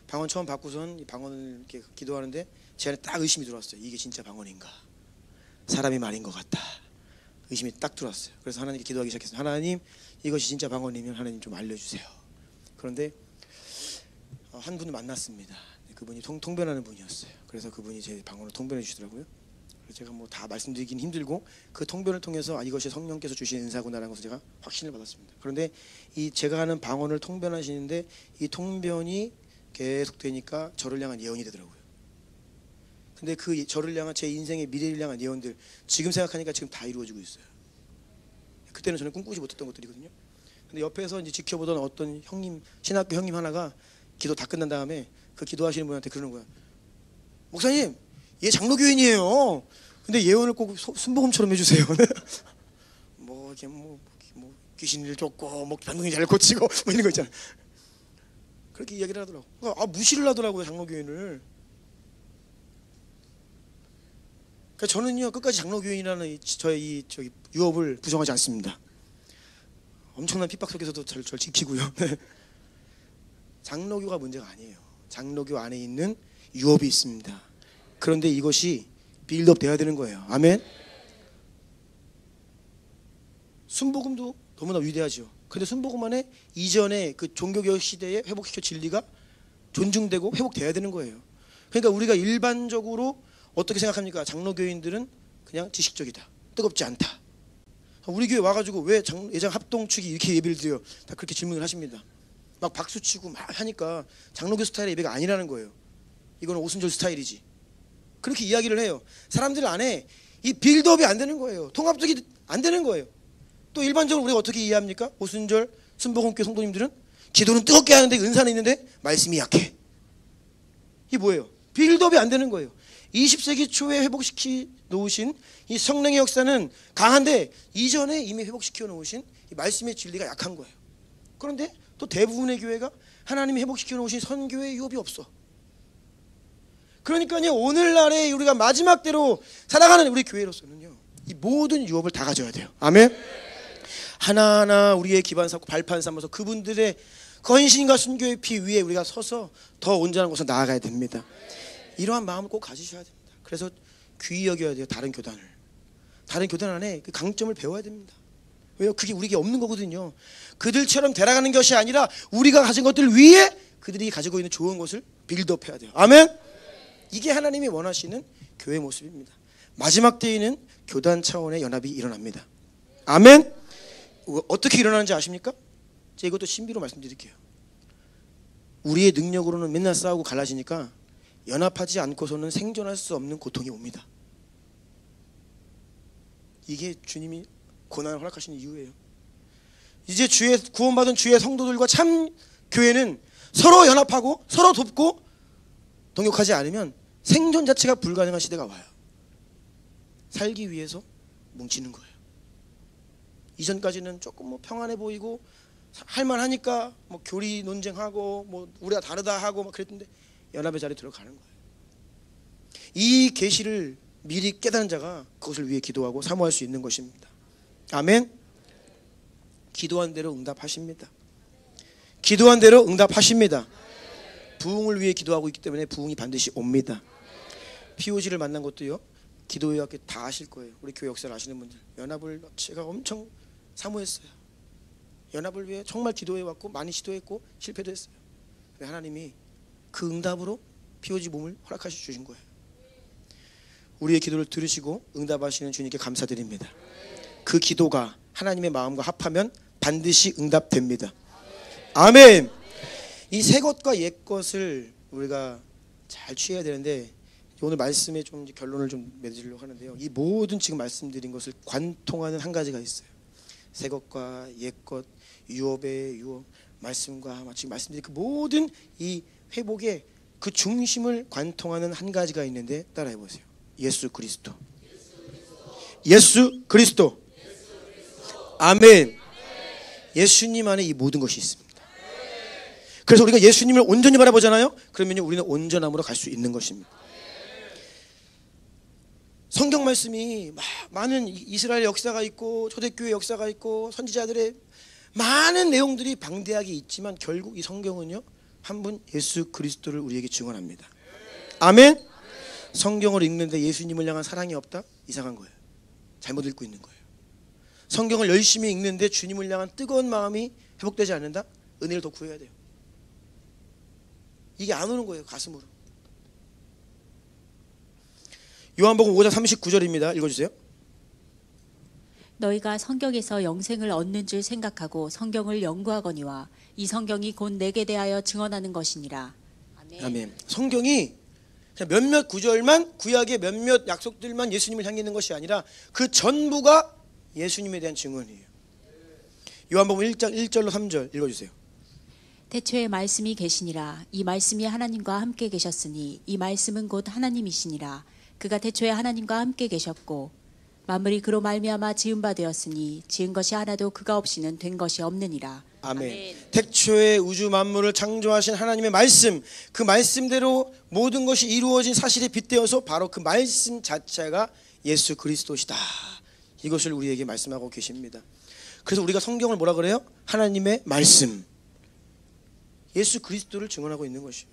방언 처음 받고선 이 방언을 이렇게 기도하는데 제 안에 딱 의심이 들어왔어요. 이게 진짜 방언인가? 사람이 말인 것 같다. 의심이 딱 들어왔어요. 그래서 하나님께 기도하기 시작했어요. 하나님, 이것이 진짜 방언이면 하나님 좀 알려주세요. 그런데 한 분을 만났습니다. 그분이 통변하는 분이었어요. 그래서 그분이 제 방언을 통변해 주시더라고요. 그래서 제가 뭐 다 말씀드리긴 힘들고 그 통변을 통해서 이것이 성령께서 주신 은사구나라는 것을 제가 확신을 받았습니다. 그런데 이 제가 하는 방언을 통변하시는데 이 통변이 계속되니까 저를 향한 예언이 되더라고요. 근데 그 저를 향한 제 인생의 미래를 향한 예언들 지금 생각하니까 지금 다 이루어지고 있어요. 그때는 저는 꿈꾸지 못했던 것들이거든요. 근데 옆에서 이제 지켜보던 어떤 형님, 신학교 형님 하나가 기도 다 끝난 다음에 그 기도하시는 분한테 그러는 거야. 목사님, 얘 장로교인이에요. 근데 예언을 꼭 순복음처럼 해주세요. 뭐 이렇게 뭐 귀신을 쫓고 뭐 병이 잘 고치고 뭐 이런 거 있잖아. 그렇게 이야기를 하더라고. 무시를 하더라고요, 장로교인을. 그러니까 저는요 끝까지 장로교인이라는 저의 저기 유업을 부정하지 않습니다. 엄청난 핍박 속에서도 절 지키고요. 장로교가 문제가 아니에요. 장로교 안에 있는 유업이 있습니다. 그런데 이것이 빌드업 돼야 되는 거예요. 아멘. 순복음도 너무나 위대하죠. 근데 순복음 안에 이전에 그 종교개혁 시대에 회복시켜 진리가 존중되고 회복돼야 되는 거예요. 그러니까 우리가 일반적으로 어떻게 생각합니까? 장로교인들은 그냥 지식적이다, 뜨겁지 않다. 우리 교회 와가지고 왜 예장 합동 측이 이렇게 예배를 드려요? 다 그렇게 질문을 하십니다. 막 박수치고 막 하니까 장로교 스타일의 예배가 아니라는 거예요. 이거는 오순절 스타일이지. 그렇게 이야기를 해요. 사람들 안에 이 빌드업이 안 되는 거예요. 통합적이 안 되는 거예요. 또 일반적으로 우리가 어떻게 이해합니까? 오순절 순복음교회 성도님들은 기도는 뜨겁게 하는데 은사는 있는데 말씀이 약해. 이게 뭐예요? 빌드업이 안 되는 거예요. 20세기 초에 회복시키 놓으신 이 성령의 역사는 강한데 이전에 이미 회복시켜 놓으신 이 말씀의 진리가 약한 거예요. 그런데 또 대부분의 교회가 하나님이 회복시켜 놓으신 선교의 유업이 없어. 그러니까요, 오늘날에 우리가 마지막 때로 살아가는 우리 교회로서는요, 이 모든 유업을 다 가져야 돼요. 아멘. 하나하나 우리의 기반 삼고 발판 삼아서 그분들의 헌신과 순교의 피 위에 우리가 서서 더 온전한 곳으로 나아가야 됩니다. 이러한 마음을 꼭 가지셔야 됩니다. 그래서 귀히 여겨야 돼요. 다른 교단 안에 그 강점을 배워야 됩니다. 왜요? 그게 우리에게 없는 거거든요. 그들처럼 되라가는 것이 아니라 우리가 가진 것들 위에 그들이 가지고 있는 좋은 것을 빌드업해야 돼요. 아멘. 이게 하나님이 원하시는 교회 모습입니다. 마지막 때에는 교단 차원의 연합이 일어납니다. 아멘. 어떻게 일어나는지 아십니까? 제가 이것도 신비로 말씀드릴게요. 우리의 능력으로는 맨날 싸우고 갈라지니까 연합하지 않고서는 생존할 수 없는 고통이 옵니다. 이게 주님이 고난을 허락하시는 이유예요. 이제 구원받은 주의 성도들과 참 교회는 서로 연합하고 서로 돕고 동역하지 않으면 생존 자체가 불가능한 시대가 와요. 살기 위해서 뭉치는 거예요. 이전까지는 조금 평안해 보이고 할만하니까 교리 논쟁하고 우리가 다르다 하고 그랬는데 연합의 자리에 들어가는 거예요. 이 계시를 미리 깨닫는 자가 그것을 위해 기도하고 사모할 수 있는 것입니다. 아멘. 기도한 대로 응답하십니다. 기도한 대로 응답하십니다. 부흥을 위해 기도하고 있기 때문에 부흥이 반드시 옵니다. POG를 만난 것도요, 기도회 학교 다 아실 거예요. 우리 교회 역사를 아시는 분들, 연합을 제가 엄청 사모했어요. 연합을 위해 정말 기도해왔고 많이 시도했고 실패도 했어요. 근데 하나님이 그 응답으로 POG 몸을 허락하셔 주신 거예요. 우리의 기도를 들으시고 응답하시는 주님께 감사드립니다. 그 기도가 하나님의 마음과 합하면 반드시 응답됩니다. 아멘. 이 새 것과 옛 것을 우리가 잘 취해야 되는데 오늘 말씀의 좀 결론을 좀 맺으려고 하는데요. 이 모든 지금 말씀드린 것을 관통하는 한 가지가 있어요. 새 것과 옛 것, 유업의 유업, 말씀과 지금 말씀드린 그 모든 이 회복의 그 중심을 관통하는 한 가지가 있는데 따라해 보세요. 예수 그리스도. 예수 그리스도. 아멘. 예수님 안에 이 모든 것이 있습니다. 그래서 우리가 예수님을 온전히 바라보잖아요. 그러면 우리는 온전함으로 갈 수 있는 것입니다. 성경 말씀이 많은 이스라엘 역사가 있고 초대교회 역사가 있고 선지자들의 많은 내용들이 방대하게 있지만 결국 이 성경은요, 한 분 예수 그리스도를 우리에게 증언합니다. 아멘. 성경을 읽는데 예수님을 향한 사랑이 없다? 이상한 거예요. 잘못 읽고 있는 거예요. 성경을 열심히 읽는데 주님을 향한 뜨거운 마음이 회복되지 않는다? 은혜를 더 구해야 돼요. 이게 안 오는 거예요. 가슴으로. 요한복음 5장 39절입니다. 읽어주세요. 너희가 성경에서 영생을 얻는 줄 생각하고 성경을 연구하거니와 이 성경이 곧 내게 대하여 증언하는 것이니라. 아멘. 아멘. 성경이 몇몇 구절만, 구약의 몇몇 약속들만 예수님을 향해 있는 것이 아니라 그 전부가 예수님에 대한 증언이에요. 요한복음 1장 1절로 3절 읽어주세요. 태초에 말씀이 계시니라. 이 말씀이 하나님과 함께 계셨으니 이 말씀은 곧 하나님이시니라. 그가 태초에 하나님과 함께 계셨고 만물이 그로 말미암아 지은 바 되었으니 지은 것이 하나도 그가 없이는 된 것이 없느니라. 아멘. 아멘. 태초에 우주 만물을 창조하신 하나님의 말씀, 그 말씀대로 모든 것이 이루어진 사실에 빗대어서 바로 그 말씀 자체가 예수 그리스도시다. 이것을 우리에게 말씀하고 계십니다. 그래서 우리가 성경을 뭐라 그래요? 하나님의 말씀, 예수 그리스도를 증언하고 있는 것이에요.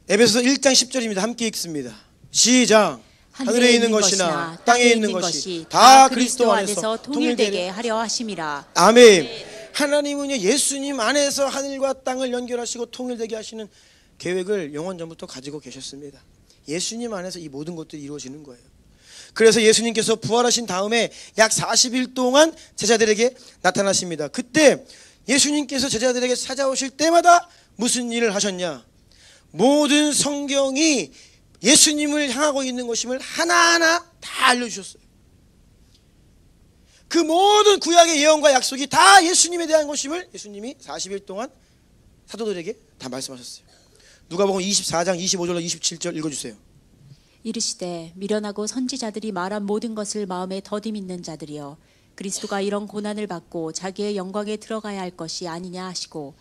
에베소서 1장 10절입니다. 함께 읽습니다. 시작. 하늘에 있는 것이나 땅에 있는 것이 다 그리스도 안에서 통일되게 하려 하심이라. 아멘. 하나님은요, 예수님 안에서 하늘과 땅을 연결하시고 통일되게 하시는 계획을 영원 전부터 가지고 계셨습니다. 예수님 안에서 이 모든 것들이 이루어지는 거예요. 그래서 예수님께서 부활하신 다음에 약 40일 동안 제자들에게 나타나십니다. 그때 예수님께서 제자들에게 찾아오실 때마다 무슨 일을 하셨냐? 모든 성경이 예수님을 향하고 있는 것임을 하나하나 다 알려주셨어요. 그 모든 구약의 예언과 약속이 다 예수님에 대한 것임을 예수님이 40일 동안 사도들에게 다 말씀하셨어요. 누가복음 24장 25절로 27절 읽어주세요. 이르시되 미련하고 선지자들이 말한 모든 것을 마음에 더디 믿는 자들이여, 그리스도가 이런 고난을 받고 자기의 영광에 들어가야 할 것이 아니냐 하시고,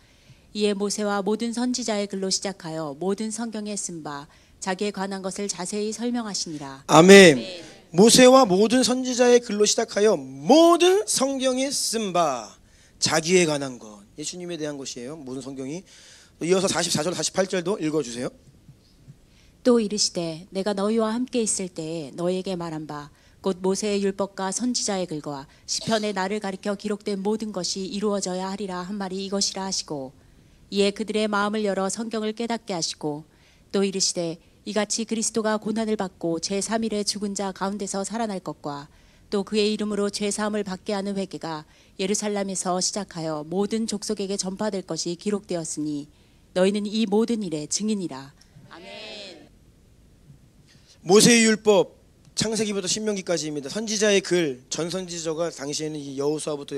이에 모세와 모든 선지자의 글로 시작하여 모든 성경에 쓴 바 자기에 관한 것을 자세히 설명하시니라. 아멘. 모세와 모든 선지자의 글로 시작하여 모든 성경에 쓴 바 자기에 관한 것, 예수님에 대한 것이에요. 모든 성경이. 이어서 44절 48절도 읽어주세요. 또 이르시되 내가 너희와 함께 있을 때에 너희에게 말한 바 곧 모세의 율법과 선지자의 글과 시편에 나를 가리켜 기록된 모든 것이 이루어져야 하리라 한 말이 이것이라 하시고, 이에 그들의 마음을 열어 성경을 깨닫게 하시고, 또 이르시되 이같이 그리스도가 고난을 받고 제3일에 죽은 자 가운데서 살아날 것과 또 그의 이름으로 죄사함을 받게 하는 회개가 예루살렘에서 시작하여 모든 족속에게 전파될 것이 기록되었으니 너희는 이 모든 일의 증인이라. 아멘. 모세의 율법 창세기부터 신명기까지입니다. 선지자의 글, 전선지서가 당시에는 이 여호수아부터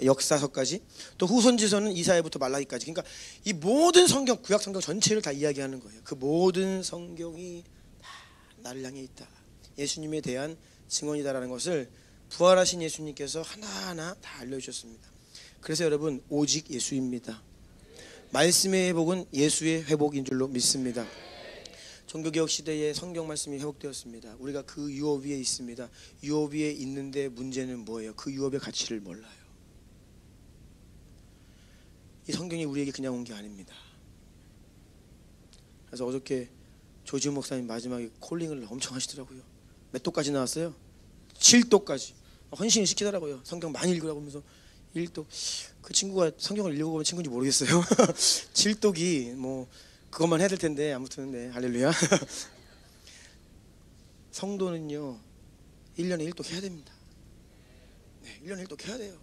역사서까지, 또 후선지서는 이사야부터 말라기까지. 그러니까 이 모든 성경, 구약 성경 전체를 다 이야기하는 거예요. 그 모든 성경이 다 나를 향해 있다, 예수님에 대한 증언이다라는 것을 부활하신 예수님께서 하나하나 다 알려주셨습니다. 그래서 여러분, 오직 예수입니다. 말씀의 회복은 예수의 회복인 줄로 믿습니다. 종교개혁 시대에 성경 말씀이 회복되었습니다. 우리가 그 유업 위에 있습니다. 유업 위에 있는데 문제는 뭐예요? 그 유업의 가치를 몰라요. 이 성경이 우리에게 그냥 온 게 아닙니다. 그래서 어저께 조지훈 목사님 마지막에 콜링을 엄청 하시더라고요. 몇 도까지 나왔어요? 7도까지 헌신을 시키더라고요. 성경 많이 읽으라고 하면서. 1도, 그 친구가 성경을 읽어보면 친구인지 모르겠어요. 7독이 뭐 그것만 해야 될 텐데, 아무튼 네, 할렐루야. 성도는요 1년에 1독 해야 됩니다. 네, 1년에 1독 해야 돼요.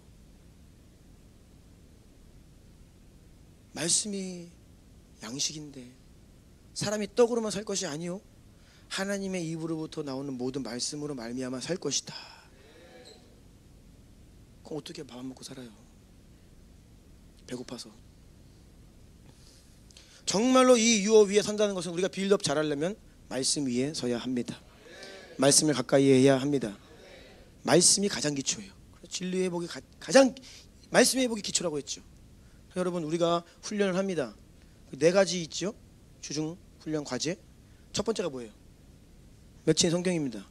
말씀이 양식인데 사람이 떡으로만 살 것이 아니요 하나님의 입으로부터 나오는 모든 말씀으로 말미암아 살 것이다. 그럼 어떻게 밥 안 먹고 살아요? 배고파서. 정말로 이 유업 위에 선다는 것은 우리가 빌드업 잘하려면 말씀 위에 서야 합니다. 말씀을 가까이 해야 합니다. 말씀이 가장 기초예요. 진리의 회복이 가장, 말씀의 회복이 기초라고 했죠. 여러분, 우리가 훈련을 합니다. 4가지 있죠. 주중 훈련 과제. 첫 번째가 뭐예요? 며칠 성경입니다.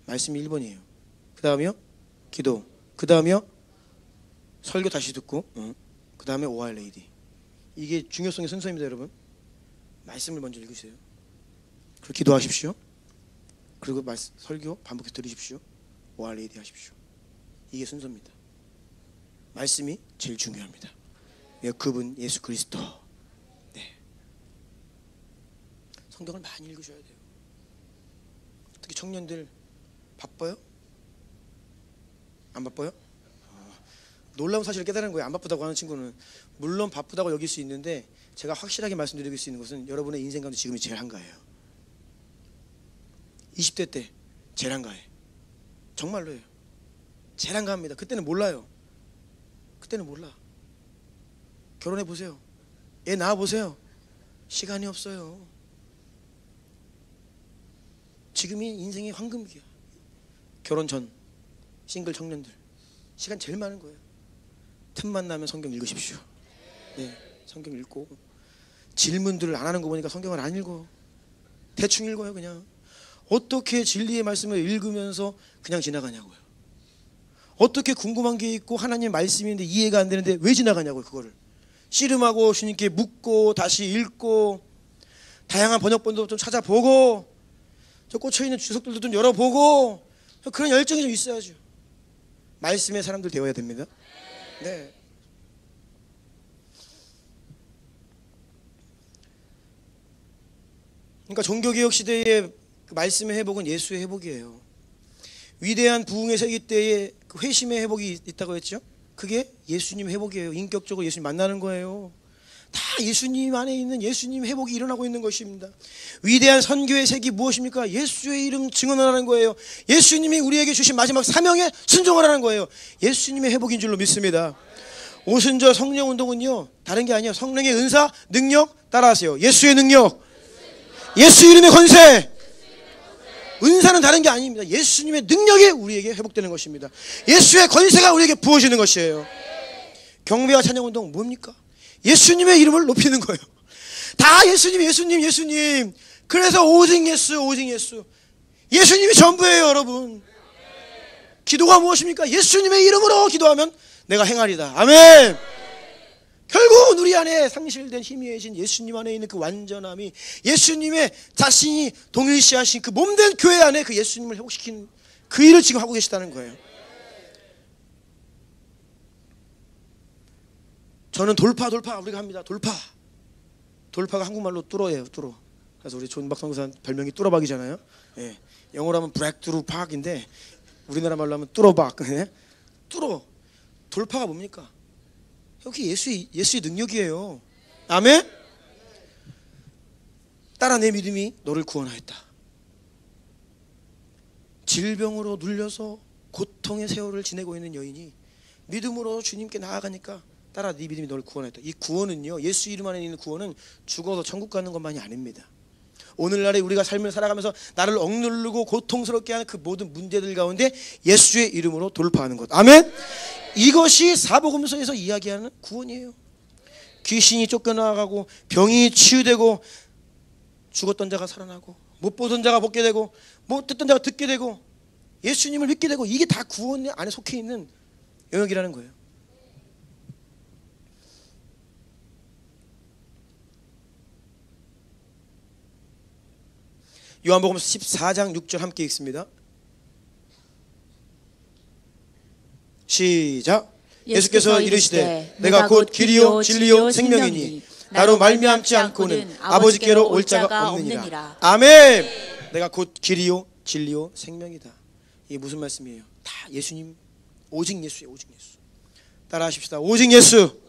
말씀이 1번이에요. 그 다음이요 기도. 그 다음이요 설교 다시 듣고, 그 다음에 ORAD. 이게 중요성의 순서입니다. 여러분, 말씀을 먼저 읽으세요. 그리고 기도하십시오. 그리고 설교 반복해서 들으십시오. ORAD 하십시오. 이게 순서입니다. 말씀이 제일 중요합니다. 그분 예수 그리스도. 네. 성경을 많이 읽으셔야 돼요. 특히 청년들 바빠요? 안 바빠요? 놀라운 사실을 깨달은 거예요. 안 바쁘다고 하는 친구는. 물론 바쁘다고 여길 수 있는데, 제가 확실하게 말씀드릴 수 있는 것은 여러분의 인생 가운데 지금이 제일 한가해요. 20대 때 제일 한가해. 정말로예요. 제일 한가합니다. 그때는 몰라요. 그때는 몰라. 결혼해 보세요. 애 낳아 보세요. 시간이 없어요. 지금이 인생의 황금기야. 결혼 전 싱글 청년들 시간 제일 많은 거예요. 틈만 나면 성경 읽으십시오. 네, 성경 읽고. 질문들을 안 하는 거 보니까 성경을 안 읽어. 대충 읽어요. 그냥. 어떻게 진리의 말씀을 읽으면서 그냥 지나가냐고요. 어떻게 궁금한 게 있고 하나님의 말씀인데 이해가 안 되는데 왜 지나가냐고요. 그거를 씨름하고 주님께 묻고 다시 읽고 다양한 번역본도 좀 찾아보고 저 꽂혀있는 주석들도 좀 열어보고 그런 열정이 좀 있어야죠. 말씀의 사람들 되어야 됩니다. 네. 그러니까 종교개혁 시대의 그 말씀의 회복은 예수의 회복이에요. 위대한 부흥의 세기 때에 그 회심의 회복이 있다고 했죠. 그게 예수님 회복이에요. 인격적으로 예수님 만나는 거예요. 다 예수님 안에 있는 예수님 회복이 일어나고 있는 것입니다. 위대한 선교의 색이 무엇입니까? 예수의 이름 증언하라는 거예요. 예수님이 우리에게 주신 마지막 사명에 순종하라는 거예요. 예수님의 회복인 줄로 믿습니다. 오순절 성령운동은요 다른 게 아니에요. 성령의 은사, 능력 따라하세요. 예수의 능력, 예수 이름의 권세. 은사는 다른 게 아닙니다. 예수님의 능력이 우리에게 회복되는 것입니다. 예수의 권세가 우리에게 부어지는 것이에요. 경배와 찬양운동 뭡니까? 예수님의 이름을 높이는 거예요. 다 예수님, 예수님, 예수님. 그래서 오직 예수, 오직 예수. 예수님이 전부예요, 여러분. 기도가 무엇입니까? 예수님의 이름으로 기도하면 내가 행하리다. 아멘. 결국은 우리 안에 상실된 희미해진 예수님 안에 있는 그 완전함이, 예수님의 자신이 동일시하신 그 몸된 교회 안에 그 예수님을 회복시키는 그 일을 지금 하고 계시다는 거예요. 저는 돌파 우리가 합니다. 돌파가 한국말로 뚫어예요. 뚫어. 그래서 우리 존박 선교사 별명이 뚫어박이잖아요. 예. 영어로 하면 브렉트루 박인데 우리나라 말로 하면 뚫어박. 예? 뚫어. 돌파가 뭡니까? 여기 예수의 능력이에요. 아멘. 따라 내 믿음이 너를 구원하였다. 질병으로 눌려서 고통의 세월을 지내고 있는 여인이 믿음으로 주님께 나아가니까 따라 네 믿음이 너를 구원하였다. 이 구원은요, 예수 이름 안에 있는 구원은 죽어서 천국 가는 것만이 아닙니다. 오늘날에 우리가 삶을 살아가면서 나를 억누르고 고통스럽게 하는 그 모든 문제들 가운데 예수의 이름으로 돌파하는 것. 아멘. 이것이 사복음서에서 이야기하는 구원이에요. 귀신이 쫓겨나가고 병이 치유되고 죽었던 자가 살아나고 못 보던 자가 보게 되고 못 듣던 자가 듣게 되고 예수님을 믿게 되고, 이게 다 구원 안에 속해 있는 영역이라는 거예요. 요한복음 14장 6절 함께 읽습니다. 시작. 예수께서 이르시되 내가 곧 길이요 진리요 생명이니 나로 말미암지 않고는 아버지께로 올 자가 없느니라. 아멘. 내가 곧 길이요 진리요 생명이다. 이게 무슨 말씀이에요? 다 예수님, 오직 예수예요. 오직 예수. 따라 하십시다. 오직 예수,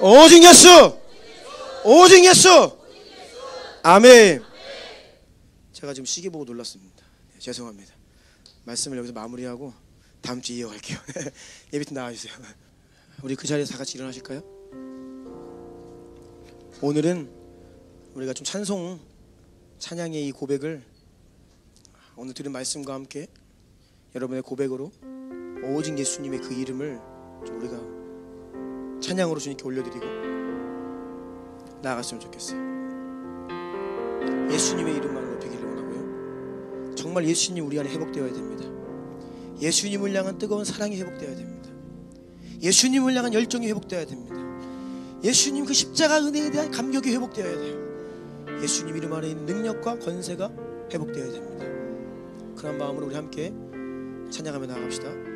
오직 예수, 오직 예수. 아멘. 제가 지금 시계 보고 놀랐습니다. 네, 죄송합니다. 말씀을 여기서 마무리하고 다음 주에 이어갈게요. 예비팀 나와주세요. 우리 그 자리에서 다 같이 일어나실까요? 오늘은 우리가 좀 찬양의 이 고백을 오늘 들은 말씀과 함께 여러분의 고백으로 오직 예수님의 그 이름을 좀 우리가 찬양으로 주님께 올려드리고 나아갔으면 좋겠어요. 예수님의 이름만 높이기를 원하고요. 정말 예수님 우리 안에 회복되어야 됩니다. 예수님을 향한 뜨거운 사랑이 회복되어야 됩니다. 예수님을 향한 열정이 회복되어야 됩니다. 예수님 그 십자가 은혜에 대한 감격이 회복되어야 돼요. 예수님 이름 안에 있는 능력과 권세가 회복되어야 됩니다. 그런 마음으로 우리 함께 찬양하며 나아갑시다.